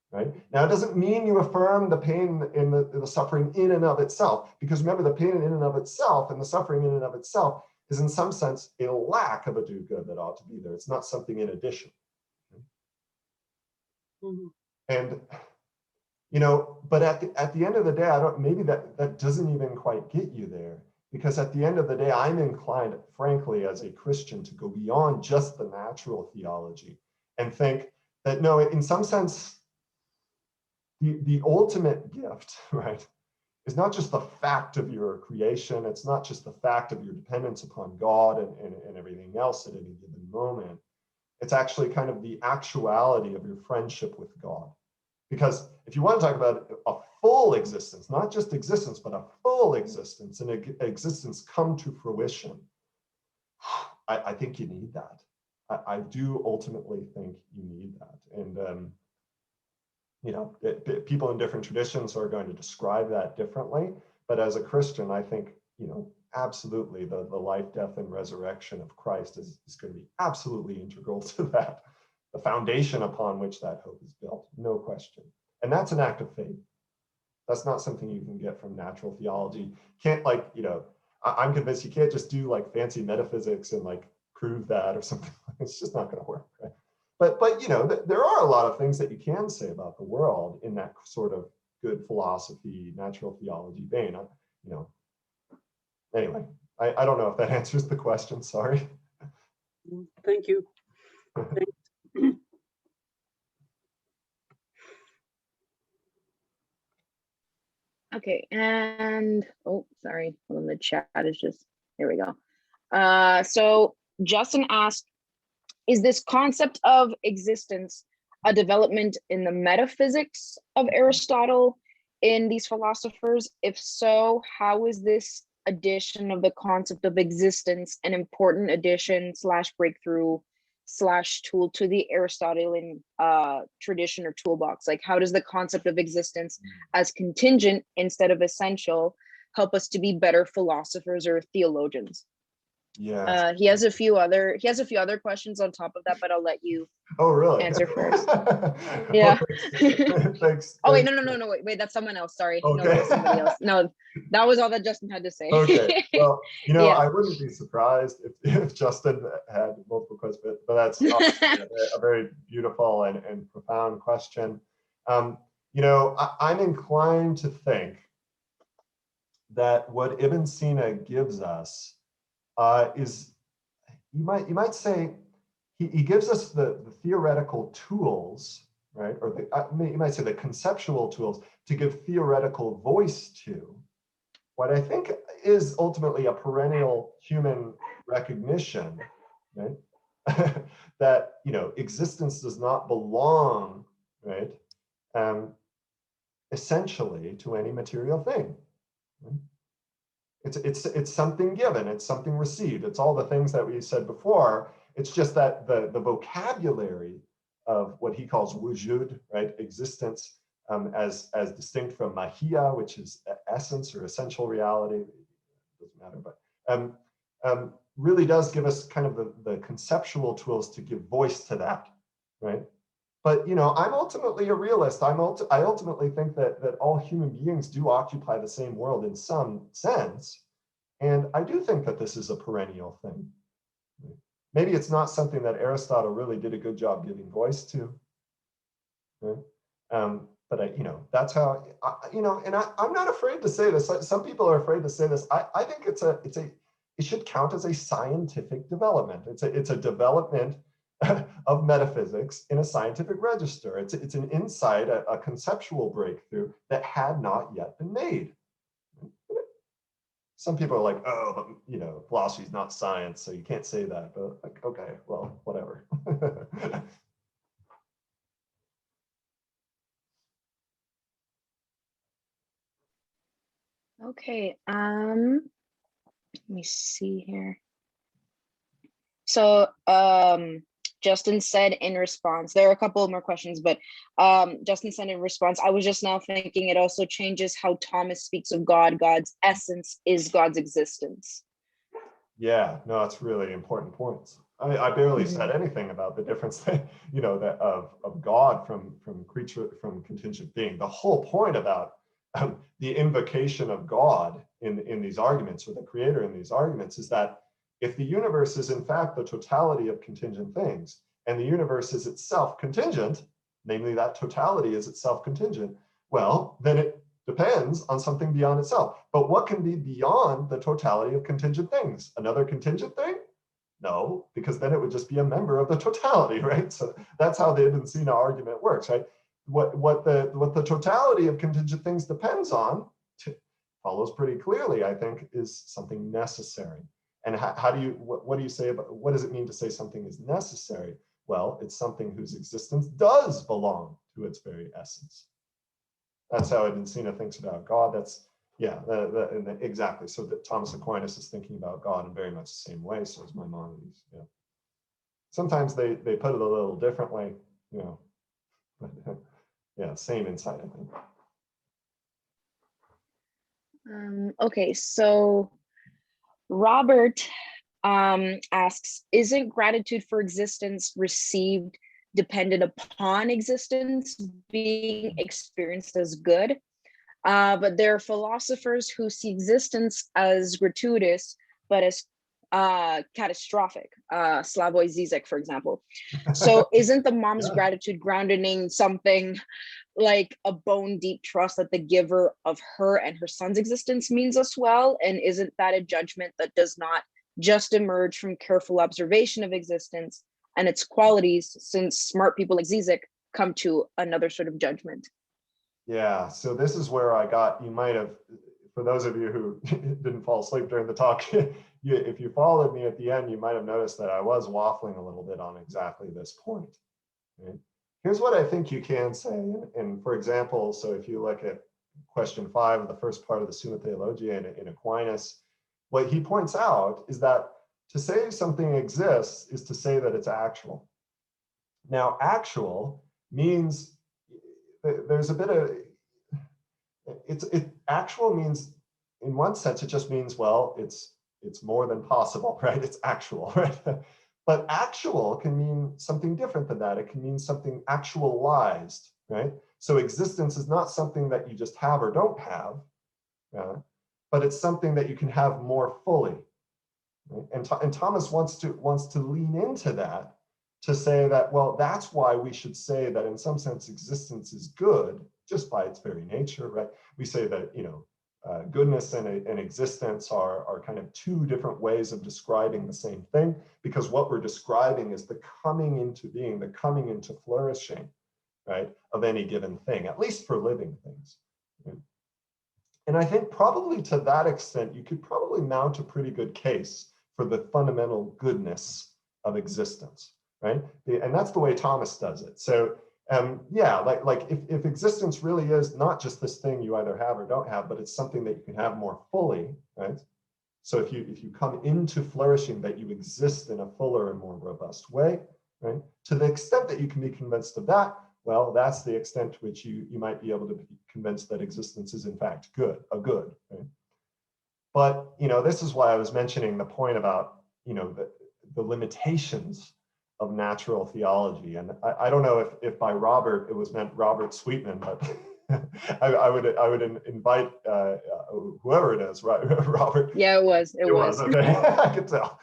Right? Now, it doesn't mean you affirm the pain and the suffering in and of itself, because remember, the pain in and of itself and the suffering in and of itself is in some sense a lack of a do-good that ought to be there. It's not something in addition. Mm-hmm. And, you know, but at the end of the day, maybe that doesn't even quite get you there, because at the end of the day, I'm inclined, frankly, as a Christian, to go beyond just the natural theology and think that, no, in some sense, the ultimate gift, right, is not just the fact of your creation. It's not just the fact of your dependence upon God and everything else at any given moment. It's actually kind of the actuality of your friendship with God. Because if you want to talk about a full existence, not just existence, but a full existence, and existence come to fruition, I think you need that. I do ultimately think you need that. And you know, people in different traditions are going to describe that differently. But as a Christian, I think, you know, absolutely the life, death, and resurrection of Christ is going to be absolutely integral to that, the foundation upon which that hope is built, no question. And that's an act of faith. That's not something you can get from natural theology. Can't, like, you know, I'm convinced you can't just do like fancy metaphysics and like prove that or something. It's just not going to work, right? But you know, there are a lot of things that you can say about the world in that sort of good philosophy, natural theology vein. Anyway, I don't know if that answers the question. Sorry. Thank you. Okay, and sorry, hold on, the chat is just, here we go. So Justin asked, is this concept of existence a development in the metaphysics of Aristotle in these philosophers? If so, how is this addition of the concept of existence an important addition / breakthrough / tool to the Aristotelian tradition or toolbox? Like, how does the concept of existence as contingent instead of essential help us to be better philosophers or theologians? Yeah. He has a few other questions on top of that, but I'll let you answer first. Yeah. Thanks. Oh wait, no, wait, that's someone else. Sorry. Okay. No, that was somebody else. No, that was all that Justin had to say. Okay. Well, Yeah. I wouldn't be surprised if Justin had multiple questions, but that's a very beautiful and profound question. I'm inclined to think that what Ibn Sina gives us is, you might say, he gives us the theoretical tools, right? Or you might say the conceptual tools to give theoretical voice to what I think is ultimately a perennial human recognition, right? That, existence does not belong, right? Essentially to any material thing. Right? It's something given, it's something received. It's all the things that we said before. It's just that the vocabulary of what he calls wujud, right, existence, as distinct from mahia, which is essence or essential reality, doesn't matter, but really does give us kind of the conceptual tools to give voice to that, right? But I'm ultimately a realist. I ultimately think that all human beings do occupy the same world in some sense, and I do think that this is a perennial thing. Maybe it's not something that Aristotle really did a good job giving voice to, right? But that's how and I'm not afraid to say this. Some people are afraid to say this. I think it should count as a scientific development. It's a development of metaphysics in a scientific register. It's an insight, a conceptual breakthrough that had not yet been made. Some people are like, oh, but philosophy is not science, so you can't say that. But like, okay, well, whatever. Okay, let me see here. So Justin said in response, there are a couple more questions, but Justin said in response, I was just now thinking it also changes how Thomas speaks of God. God's essence is God's existence. Yeah, no, it's really important points. I barely said anything about the difference that, that of God from creature, from contingent being. The whole point about the invocation of God in these arguments, or the creator in these arguments, is that if the universe is in fact the totality of contingent things, and the universe is itself contingent, namely that totality is itself contingent, well, then it depends on something beyond itself. But what can be beyond the totality of contingent things? Another contingent thing? No, because then it would just be a member of the totality, right? So that's how the Ibn Sina argument works, right? What the totality of contingent things depends on, follows pretty clearly, I think, is something necessary. And how do you, what do you say about, what does it mean to say something is necessary? Well, it's something whose existence does belong to its very essence. That's how Ibn Sina thinks about God. That's, yeah, exactly. So that Thomas Aquinas is thinking about God in very much the same way, so is Maimonides. Yeah. Sometimes they put it a little differently, but yeah, same insight, I think. Okay, so Robert asks, isn't gratitude for existence received dependent upon existence being experienced as good? But there are philosophers who see existence as gratuitous, but as catastrophic. Slavoj Zizek, for example. So isn't the mom's Yeah. gratitude grounded in something like a bone deep trust that the giver of her and her son's existence means us well? And isn't that a judgment that does not just emerge from careful observation of existence and its qualities, since smart people like Zizek come to another sort of judgment? Yeah, so this is where you might have, for those of you who didn't fall asleep during the talk, if you followed me at the end, you might have noticed that I was waffling a little bit on exactly this point. Right? Here's what I think you can say. And for example, so if you look at question 5 of the first part of the Summa Theologiae in Aquinas, what he points out is that to say something exists is to say that it's actual. Now, actual means there's a bit of, actual means, in one sense, it just means, well, it's more than possible, right? It's actual, right? But actual can mean something different than that. It can mean something actualized, right? So existence is not something that you just have or don't have, but it's something that you can have more fully. Right? And Thomas wants to lean into that, to say that, well, that's why we should say that in some sense existence is good just by its very nature, right? We say that, goodness and existence are kind of two different ways of describing the same thing, because what we're describing is the coming into being, the coming into flourishing, right, of any given thing, at least for living things. Right? And I think probably to that extent, you could probably mount a pretty good case for the fundamental goodness of existence, right? And that's the way Thomas does it. So yeah, like if existence really is not just this thing you either have or don't have, but it's something that you can have more fully, right? So if you come into flourishing, that you exist in a fuller and more robust way, right? To the extent that you can be convinced of that, well, that's the extent to which you might be able to be convinced that existence is in fact good, right? But this is why I was mentioning the point about the limitations of natural theology. And I don't know if by Robert it was meant Robert Sweetman, but I would invite whoever it is, right? Robert. Yeah, it was. Okay, I could tell.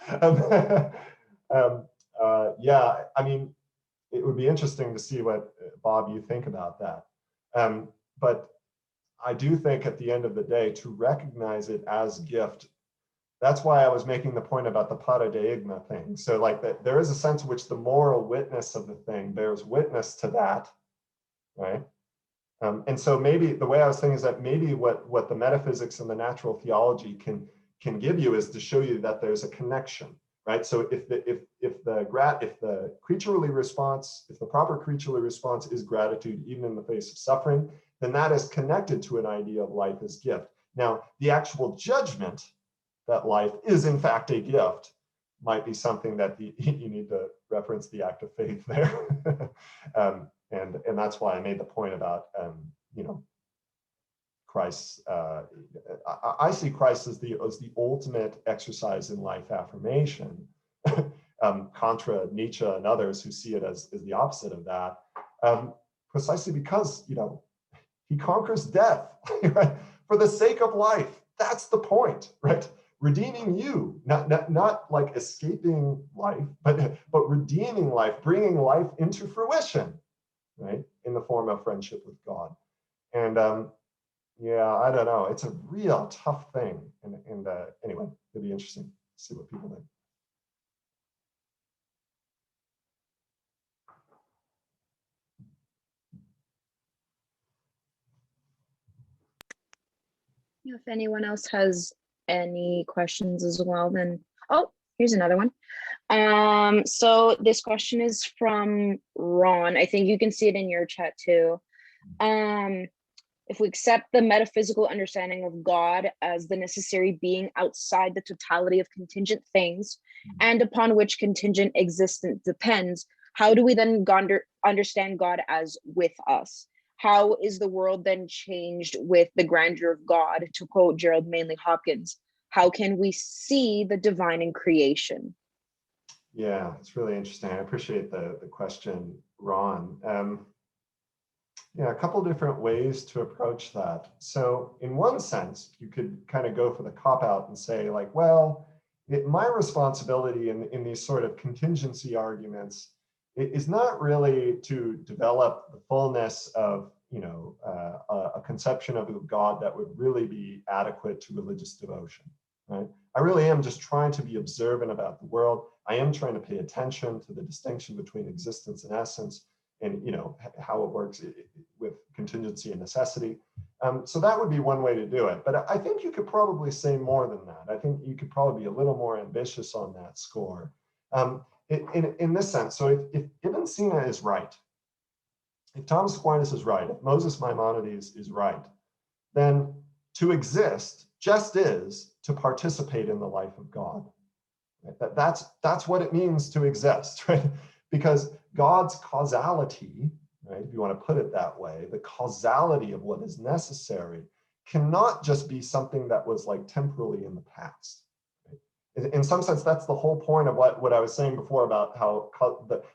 Yeah, I mean, it would be interesting to see what, Bob, you think about that. But I do think at the end of the day, to recognize it as gift, that's why I was making the point about the paradigma thing. So like that, there is a sense in which the moral witness of the thing bears witness to that, right? And so maybe the way I was thinking is that maybe what the metaphysics and the natural theology can give you is to show you that there's a connection, right? So if the creaturely response, if the proper creaturely response is gratitude, even in the face of suffering, then that is connected to an idea of life as gift. Now, the actual judgment that life is in fact a gift might be something that you need to reference the act of faith there. And that's why I made the point about, Christ. I see Christ as the ultimate exercise in life affirmation, contra Nietzsche and others who see it as the opposite of that, precisely because, he conquers death, right? For the sake of life. That's the point, right? Redeeming you, not like escaping life, but redeeming life, bringing life into fruition, right? In the form of friendship with God. And yeah, I don't know. It's a real tough thing. And anyway, it'd be interesting to see what people think. If anyone else has any questions as well, then, oh, here's another one. So this question is from Ron. I think you can see it in your chat too. If we accept the metaphysical understanding of God as the necessary being outside the totality of contingent things and upon which contingent existence depends, how do we then understand God as with us? How is the world then changed with the grandeur of God, to quote Gerald Manley Hopkins? How can we see the divine in creation? Yeah, it's really interesting. I appreciate the question, Ron. Yeah, a couple different ways to approach that. So in one sense, you could kind of go for the cop-out and say like, well, my responsibility in these sort of contingency arguments is not really to develop the fullness of, a conception of a God that would really be adequate to religious devotion, right? I really am just trying to be observant about the world. I am trying to pay attention to the distinction between existence and essence, and how it works with contingency and necessity. So that would be one way to do it. But I think you could probably say more than that. I think you could probably be a little more ambitious on that score. In this sense, so if Ibn Sina is right, if Thomas Aquinas is right, if Moses Maimonides is right, then to exist just is to participate in the life of God. Right? That's what it means to exist, right? Because God's causality, right, if you want to put it that way, the causality of what is necessary cannot just be something that was like temporally in the past. Right? In some sense, that's the whole point of what I was saying before about how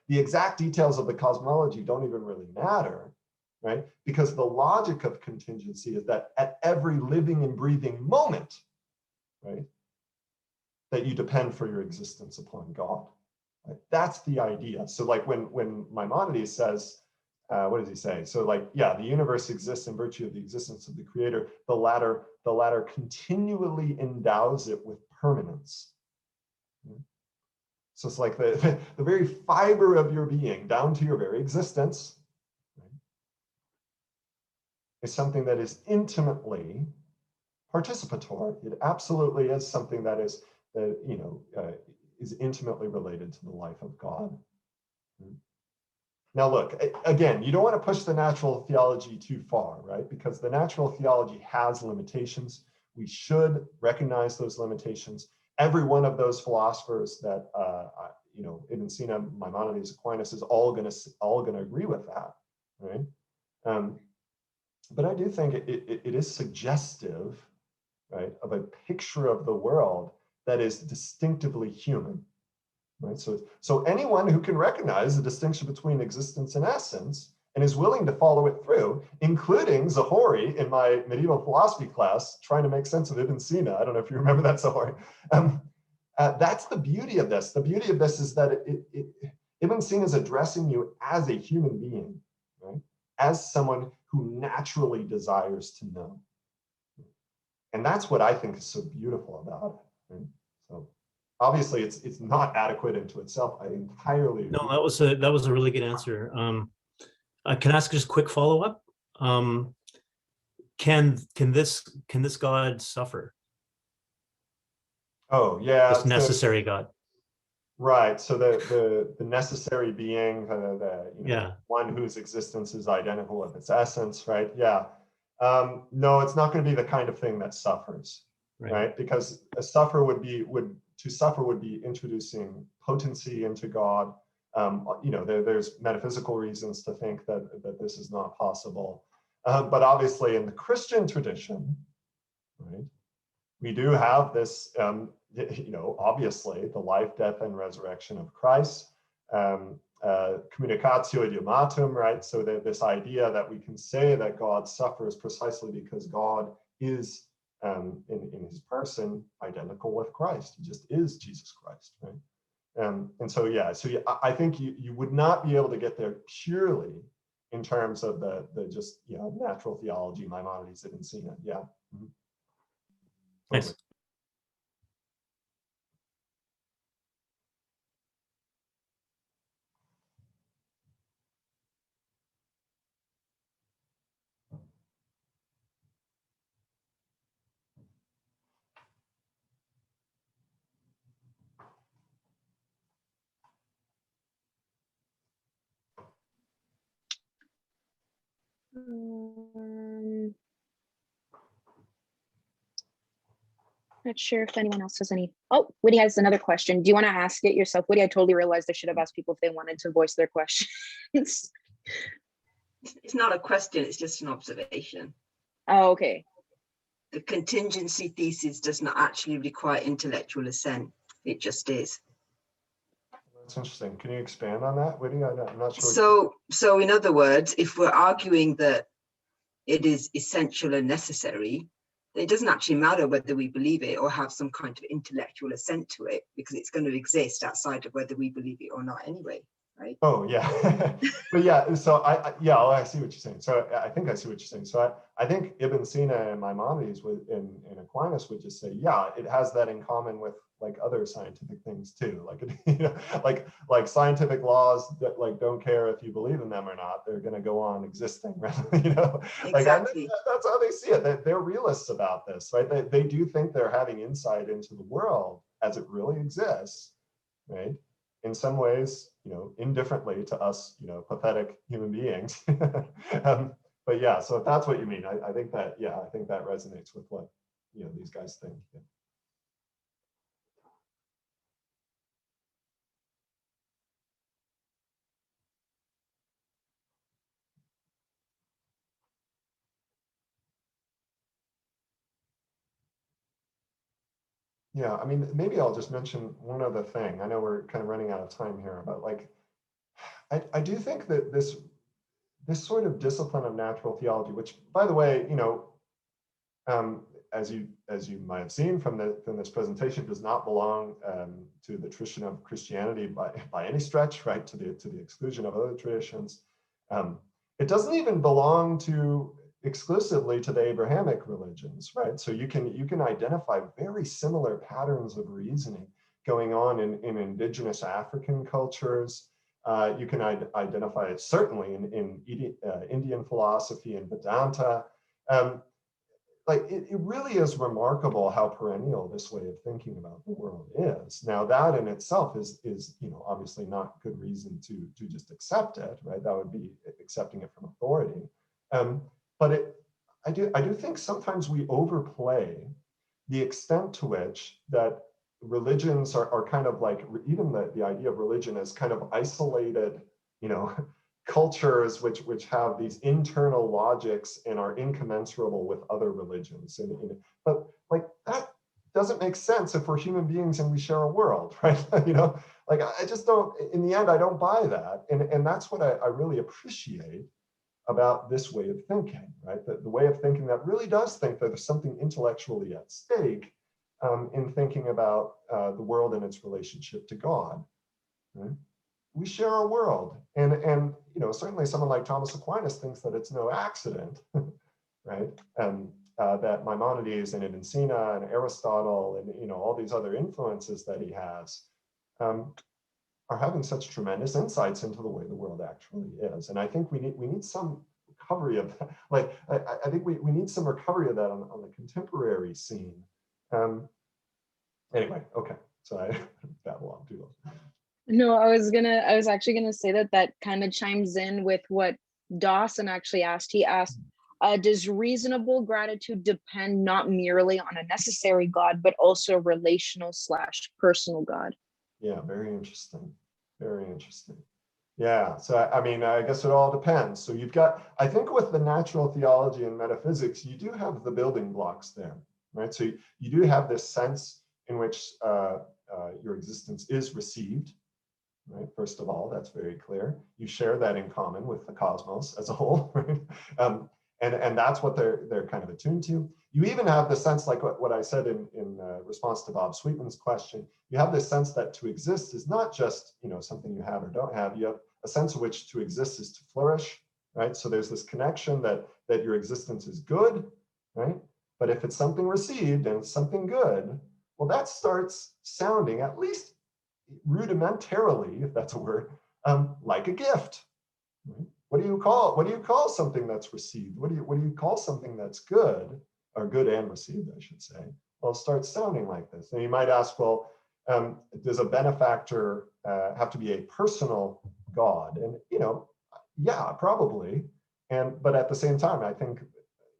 the exact details of the cosmology don't even really matter, right? Because the logic of contingency is that at every living and breathing moment, right, that you depend for your existence upon God. Right? That's the idea. So like when Maimonides says, what does he say? So like, yeah, the universe exists in virtue of the existence of the creator. The latter continually endows it with permanence. So it's like the very fiber of your being, down to your very existence, right, is something that is intimately participatory. It absolutely is something that is, is intimately related to the life of God. Now look, again, you don't want to push the natural theology too far, right? Because the natural theology has limitations. We should recognize those limitations. Every one of those philosophers that, Ibn Sina, Maimonides, Aquinas is all gonna agree with that, right? But I do think it is suggestive, right, of a picture of the world that is distinctively human, right? So anyone who can recognize the distinction between existence and essence and is willing to follow it through, including Zohori in my medieval philosophy class, trying to make sense of Ibn Sina. I don't know if you remember that, Zohori. That's the beauty of this. The beauty of this is that Ibn Sina is addressing you as a human being, right? As someone who naturally desires to know. And that's what I think is so beautiful about it. Right? So obviously it's not adequate into itself. I entirely agree. No, that was a really good answer. Can I ask just a quick follow-up? Can this God suffer? Oh yeah, This necessary God. Right. So the necessary being, Yeah. one whose existence is identical with its essence, right? Yeah. No, it's not going to be the kind of thing that suffers, right? Because to suffer would be introducing potency into God. There's metaphysical reasons to think that this is not possible. But obviously in the Christian tradition, right, we do have this, obviously the life, death, and resurrection of Christ, communicatio idiomatum, right? So this idea that we can say that God suffers precisely because God is, in his person, identical with Christ. He just is Jesus Christ, right? And so, yeah, I think you would not be able to get there purely in terms of the just, natural theology, Maimonides, Ibn Sina, yeah. Mm-hmm. Thanks. Not sure if anyone else has any. Oh, Woody has another question. Do you want to ask it yourself, Woody? I totally realized I should have asked people if they wanted to voice their questions. It's not a question, it's just an observation. Oh, okay. The contingency thesis does not actually require intellectual assent. It just is. That's interesting. Can you expand on that, Whitney? I'm not sure. So in other words, if we're arguing that it is essential and necessary, It doesn't actually matter whether we believe it or have some kind of intellectual assent to it, because it's going to exist outside of whether we believe it or not anyway, right? Oh yeah, but yeah. So I see what you're saying. So I think I see what you're saying. So I think Ibn Sina and Maimonides in Aquinas would just say, yeah, it has that in common with like other scientific things too. Like like scientific laws that like don't care if you believe in them or not. They're going to go on existing. Right? Like Exactly. that's how they see it. They're realists about this, right? They do think they're having insight into the world as it really exists, right? In some ways, indifferently to us, pathetic human beings. But yeah, so if that's what you mean, I think that, yeah, I think that resonates with what, these guys think. Yeah. Yeah, I mean, maybe I'll just mention one other thing. I know we're kind of running out of time here, but like, I do think that this sort of discipline of natural theology, which, by the way, as you might have seen from this presentation, does not belong to the tradition of Christianity by any stretch, right? To the exclusion of other traditions. It doesn't even belong to exclusively to the Abrahamic religions, right? So you can identify very similar patterns of reasoning going on in indigenous African cultures. You can identify it certainly in Indian philosophy and Vedanta. Like it really is remarkable how perennial this way of thinking about the world is. Now that in itself is obviously not good reason to just accept it, right? That would be accepting it from authority. But I do think sometimes we overplay the extent to which that religions are kind of like, even the idea of religion as kind of isolated, cultures which have these internal logics and are incommensurable with other religions. But like that doesn't make sense if we're human beings and we share a world, right? Like I just don't, in the end, I don't buy that. And that's what I really appreciate about this way of thinking, right? The way of thinking that really does think that there's something intellectually at stake in thinking about the world and its relationship to God, right? We share a world, and certainly someone like Thomas Aquinas thinks that it's no accident, right? That Maimonides and Ibn Sina and Aristotle and all these other influences that he has are having such tremendous insights into the way the world actually is. And I think we need some recovery of that. Like I think we need some recovery of that on the contemporary scene. Anyway, okay, so I babble on too long. No, I was actually gonna say that kind of chimes in with what Dawson actually asked. He asked, does reasonable gratitude depend not merely on a necessary God, but also a relational / personal God? Yeah, very interesting. Very interesting. Yeah, so I mean, I guess it all depends. So you've got, I think with the natural theology and metaphysics, you do have the building blocks there, right? So you do have this sense in which your existence is received, right? First of all, that's very clear. You share that in common with the cosmos as a whole, right? And that's what they're kind of attuned to. You even have the sense, like what I said in response to Bob Sweetman's question, you have this sense that to exist is not just something you have or don't have. You have a sense of which to exist is to flourish, right? So there's this connection that your existence is good, right? But if it's something received and it's something good, well, that starts sounding, at least rudimentarily, if that's a word, like a gift. Right? What do you call something that's received? What do you call something that's good, or good and received, I should say? Well, it starts sounding like this. And you might ask, well, does a benefactor have to be a personal God? And yeah, probably. But at the same time, I think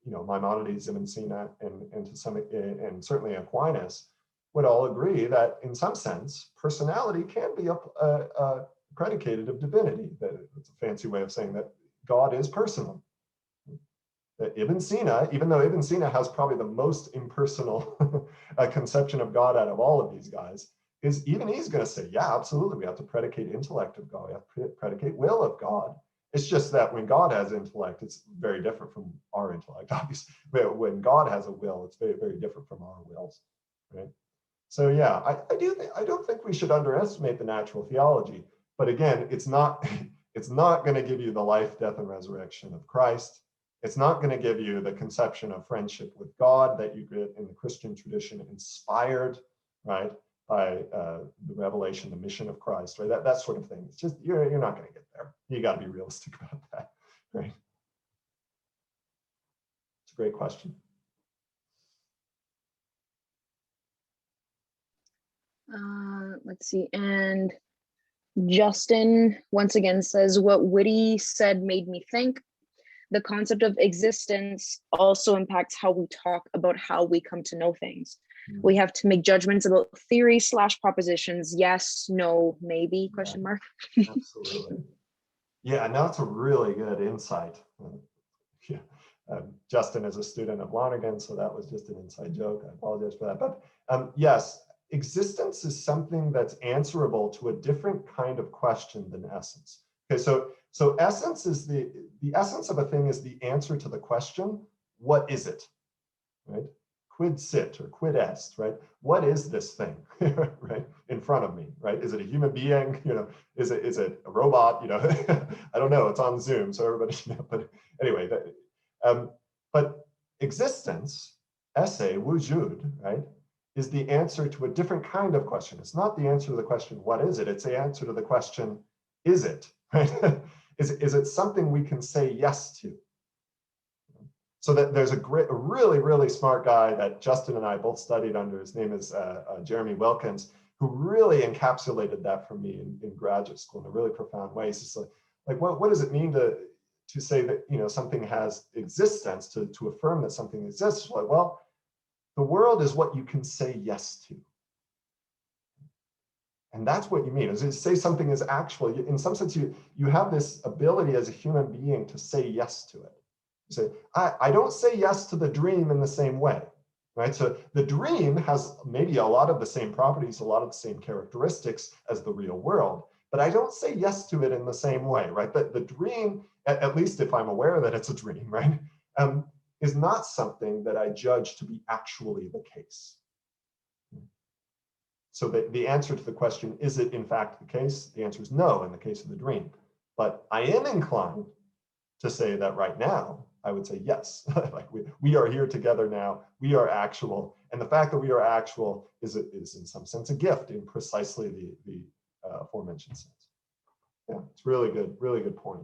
Maimonides, Ibn Sina, and certainly Aquinas would all agree that in some sense, personality can be a predicated of divinity. That's a fancy way of saying that God is personal. That Ibn Sina, even though Ibn Sina has probably the most impersonal conception of God out of all of these guys, he's going to say, yeah, absolutely, we have to predicate intellect of God, we have to predicate will of God. It's just that when God has intellect, it's very different from our intellect, obviously. But when God has a will, it's very, very different from our wills, right? So yeah, I don't think we should underestimate the natural theology. But again, it's not going to give you the life, death, and resurrection of Christ. It's not going to give you the conception of friendship with God that you get in the Christian tradition, inspired, right, by the revelation, the mission of Christ, right? That sort of thing. It's just, you're not going to get there. You got to be realistic about that, right? It's a great question. Let's see, and Justin once again says, what Whitty said made me think. The concept of existence also impacts how we talk about how we come to know things. We have to make judgments about theory / propositions. Yes, no, maybe, question mark. Absolutely. Yeah, and that's a really good insight. Yeah. Justin is a student of Lonergan, so that was just an inside joke. I apologize for that. But yes, existence is something that's answerable to a different kind of question than essence. Okay, so essence is the essence of a thing is the answer to the question, what is it, right? Quid sit or quid est, right? What is this thing, right, in front of me, right? Is it a human being? You know, is it a robot? You know, I don't know. It's on Zoom, so everybody should know. But anyway, but existence, esse, wujud, right, is the answer to a different kind of question. It's not the answer to the question, what is it? It's the answer to the question, is it, right? Is it something we can say yes to? So that there's a really, really smart guy that Justin and I both studied under. His name is Jeremy Wilkins, who really encapsulated that for me in graduate school in a really profound way. It's just like what does it mean to say that, you know, something has existence, to affirm that something exists? Like, well, the world is what you can say yes to. And that's what you mean, is to say something is actual. In some sense, you have this ability as a human being to say yes to it. You say, I don't say yes to the dream in the same way, right? So the dream has maybe a lot of the same properties, a lot of the same characteristics as the real world, but I don't say yes to it in the same way, right? The dream, at least if I'm aware that it's a dream, right, is not something that I judge to be actually the case. So the answer to the question, is it in fact the case? The answer is no in the case of the dream. But I am inclined to say that right now, I would say yes. Like we are here together now, we are actual. And the fact that we are actual is in some sense a gift in precisely the aforementioned sense. Yeah, it's really good point.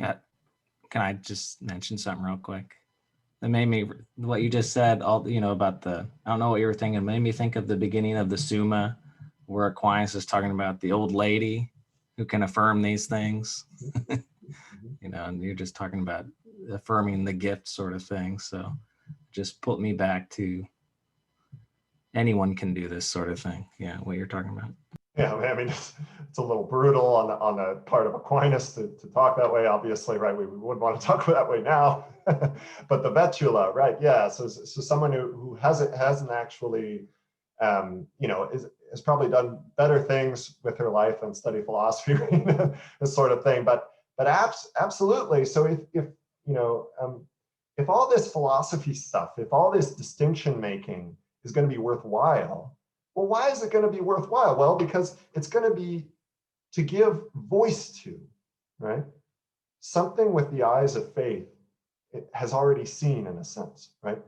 Yeah, can I just mention something real quick? That made me, what you just said, all, you know, about I don't know what you were thinking, made me think of the beginning of the Summa, where Aquinas is talking about the old lady who can affirm these things. You know, and you're just talking about affirming the gift sort of thing. So just put me back to anyone can do this sort of thing. Yeah, what you're talking about. Yeah, I mean, it's a little brutal on the part of Aquinas to talk that way, obviously, right? We wouldn't want to talk that way now, but the vetula, right? Yeah, so someone who hasn't actually, you know, has probably done better things with her life than study philosophy, this sort of thing. But absolutely. So if you know, if all this philosophy stuff, if all this distinction making is going to be worthwhile. Well, why is it going to be worthwhile? Well, because it's going to be to give voice to, right? Something with the eyes of faith it has already seen, in a sense, right?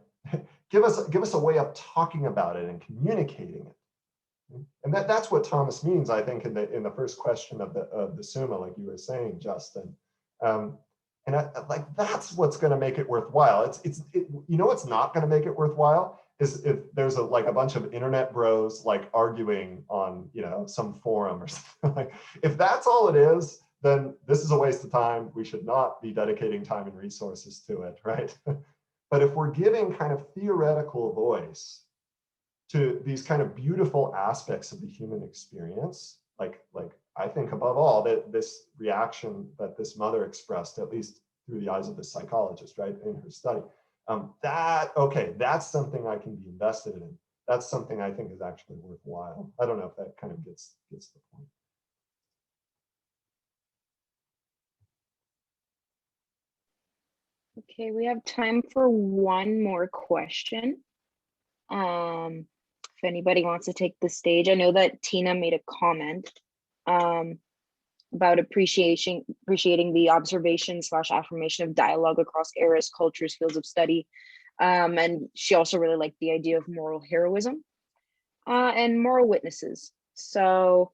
give us a way of talking about it and communicating it. And that's what Thomas means, I think, in the first question of the Summa, like you were saying, Justin. And like that's what's going to make it worthwhile. You know what's not going to make it worthwhile is if there's a bunch of internet bros like arguing on, you know, some forum or something. Like if that's all it is, then this is a waste of time. We should not be dedicating time and resources to it, right? But if we're giving kind of theoretical voice to these kind of beautiful aspects of the human experience, like I think above all that this reaction that this mother expressed, at least through the eyes of the psychologist, right, in her study, That's something I can be invested in. That's something I think is actually worthwhile. I don't know if that kind of gets the point. Okay, we have time for one more question. If anybody wants to take the stage, I know that Tina made a comment about appreciating the observation / affirmation of dialogue across eras, cultures, fields of study. And she also really liked the idea of moral heroism and moral witnesses. So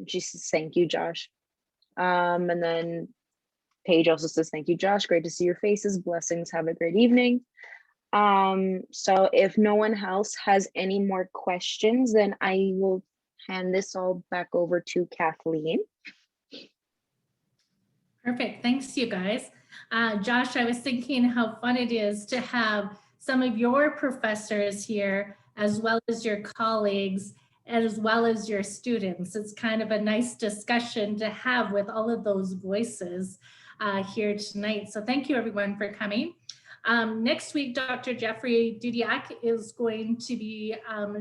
she says, thank you, Josh. And then Paige also says, thank you, Josh. Great to see your faces. Blessings. Have a great evening. So if no one else has any more questions, then I will hand this all back over to Kathleen. Perfect. Thanks, you guys. Josh, I was thinking how fun it is to have some of your professors here, as well as your colleagues, as well as your students. It's kind of a nice discussion to have with all of those voices here tonight. So thank you everyone for coming. Next week, Dr. Jeffrey Dudiak is going to be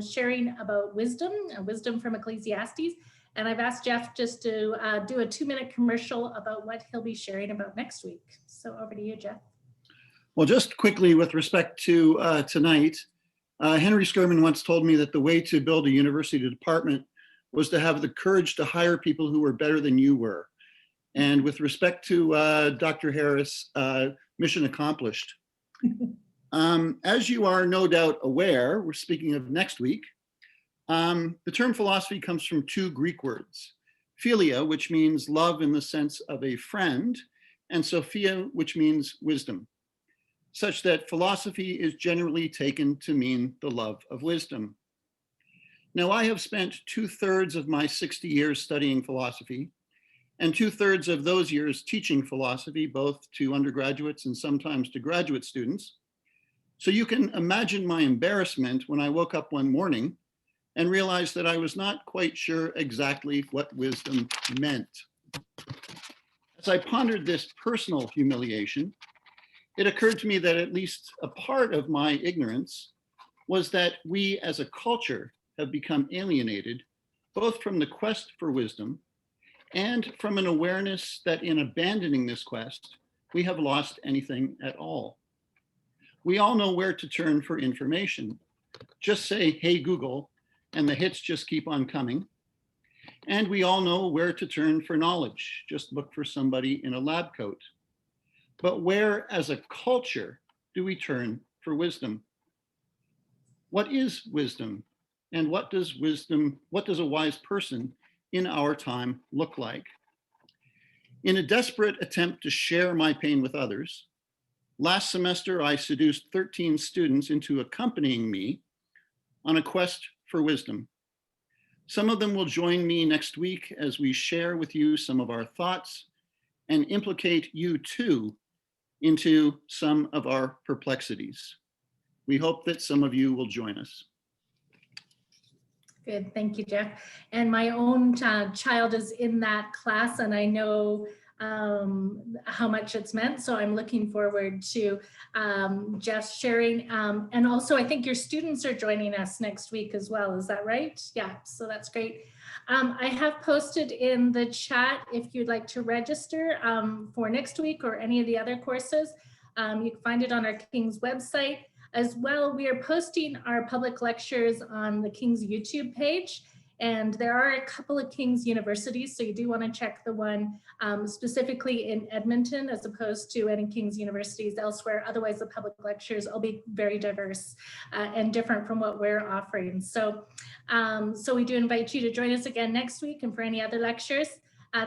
sharing about wisdom from Ecclesiastes. And I've asked Jeff just to do a 2-minute commercial about what he'll be sharing about next week. So over to you, Jeff. Well, just quickly with respect to tonight, Henry Skurman once told me that the way to build a university department was to have the courage to hire people who were better than you were. And with respect to Dr. Harris, mission accomplished. As you are no doubt aware, we're speaking of next week, the term philosophy comes from 2 Greek words, philia, which means love in the sense of a friend, and Sophia, which means wisdom, such that philosophy is generally taken to mean the love of wisdom. Now, I have spent 2/3 of my 60 years studying philosophy, and 2/3 of those years teaching philosophy, both to undergraduates and sometimes to graduate students. So you can imagine my embarrassment when I woke up one morning and realized that I was not quite sure exactly what wisdom meant. As I pondered this personal humiliation, it occurred to me that at least a part of my ignorance was that we as a culture have become alienated, both from the quest for wisdom and from an awareness that in abandoning this quest, we have lost anything at all. We all know where to turn for information. Just say, hey, Google, and the hits just keep on coming. And we all know where to turn for knowledge. Just look for somebody in a lab coat. But where as a culture do we turn for wisdom? What is wisdom? And what does a wise person in our time look like? In a desperate attempt to share my pain with others, last semester I seduced 13 students into accompanying me on a quest for wisdom. Some of them will join me next week as we share with you some of our thoughts and implicate you too into some of our perplexities. We hope that some of you will join us. Good, thank you, Jeff. And my own child is in that class, and I know how much it's meant. So I'm looking forward to Jeff sharing. And also, I think your students are joining us next week as well. Is that right? Yeah, so that's great. I have posted in the chat if you'd like to register for next week or any of the other courses. You can find it on our King's website. As well, we are posting our public lectures on the King's YouTube page. And there are a couple of King's universities, so you do want to check the one specifically in Edmonton as opposed to any King's universities elsewhere. Otherwise, the public lectures will be very diverse and different from what we're offering. So, so we do invite you to join us again next week and for any other lectures.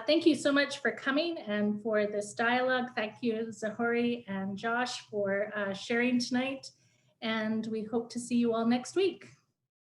Thank you so much for coming and for this dialogue. Thank you, Zahori and Josh, for sharing tonight. And we hope to see you all next week.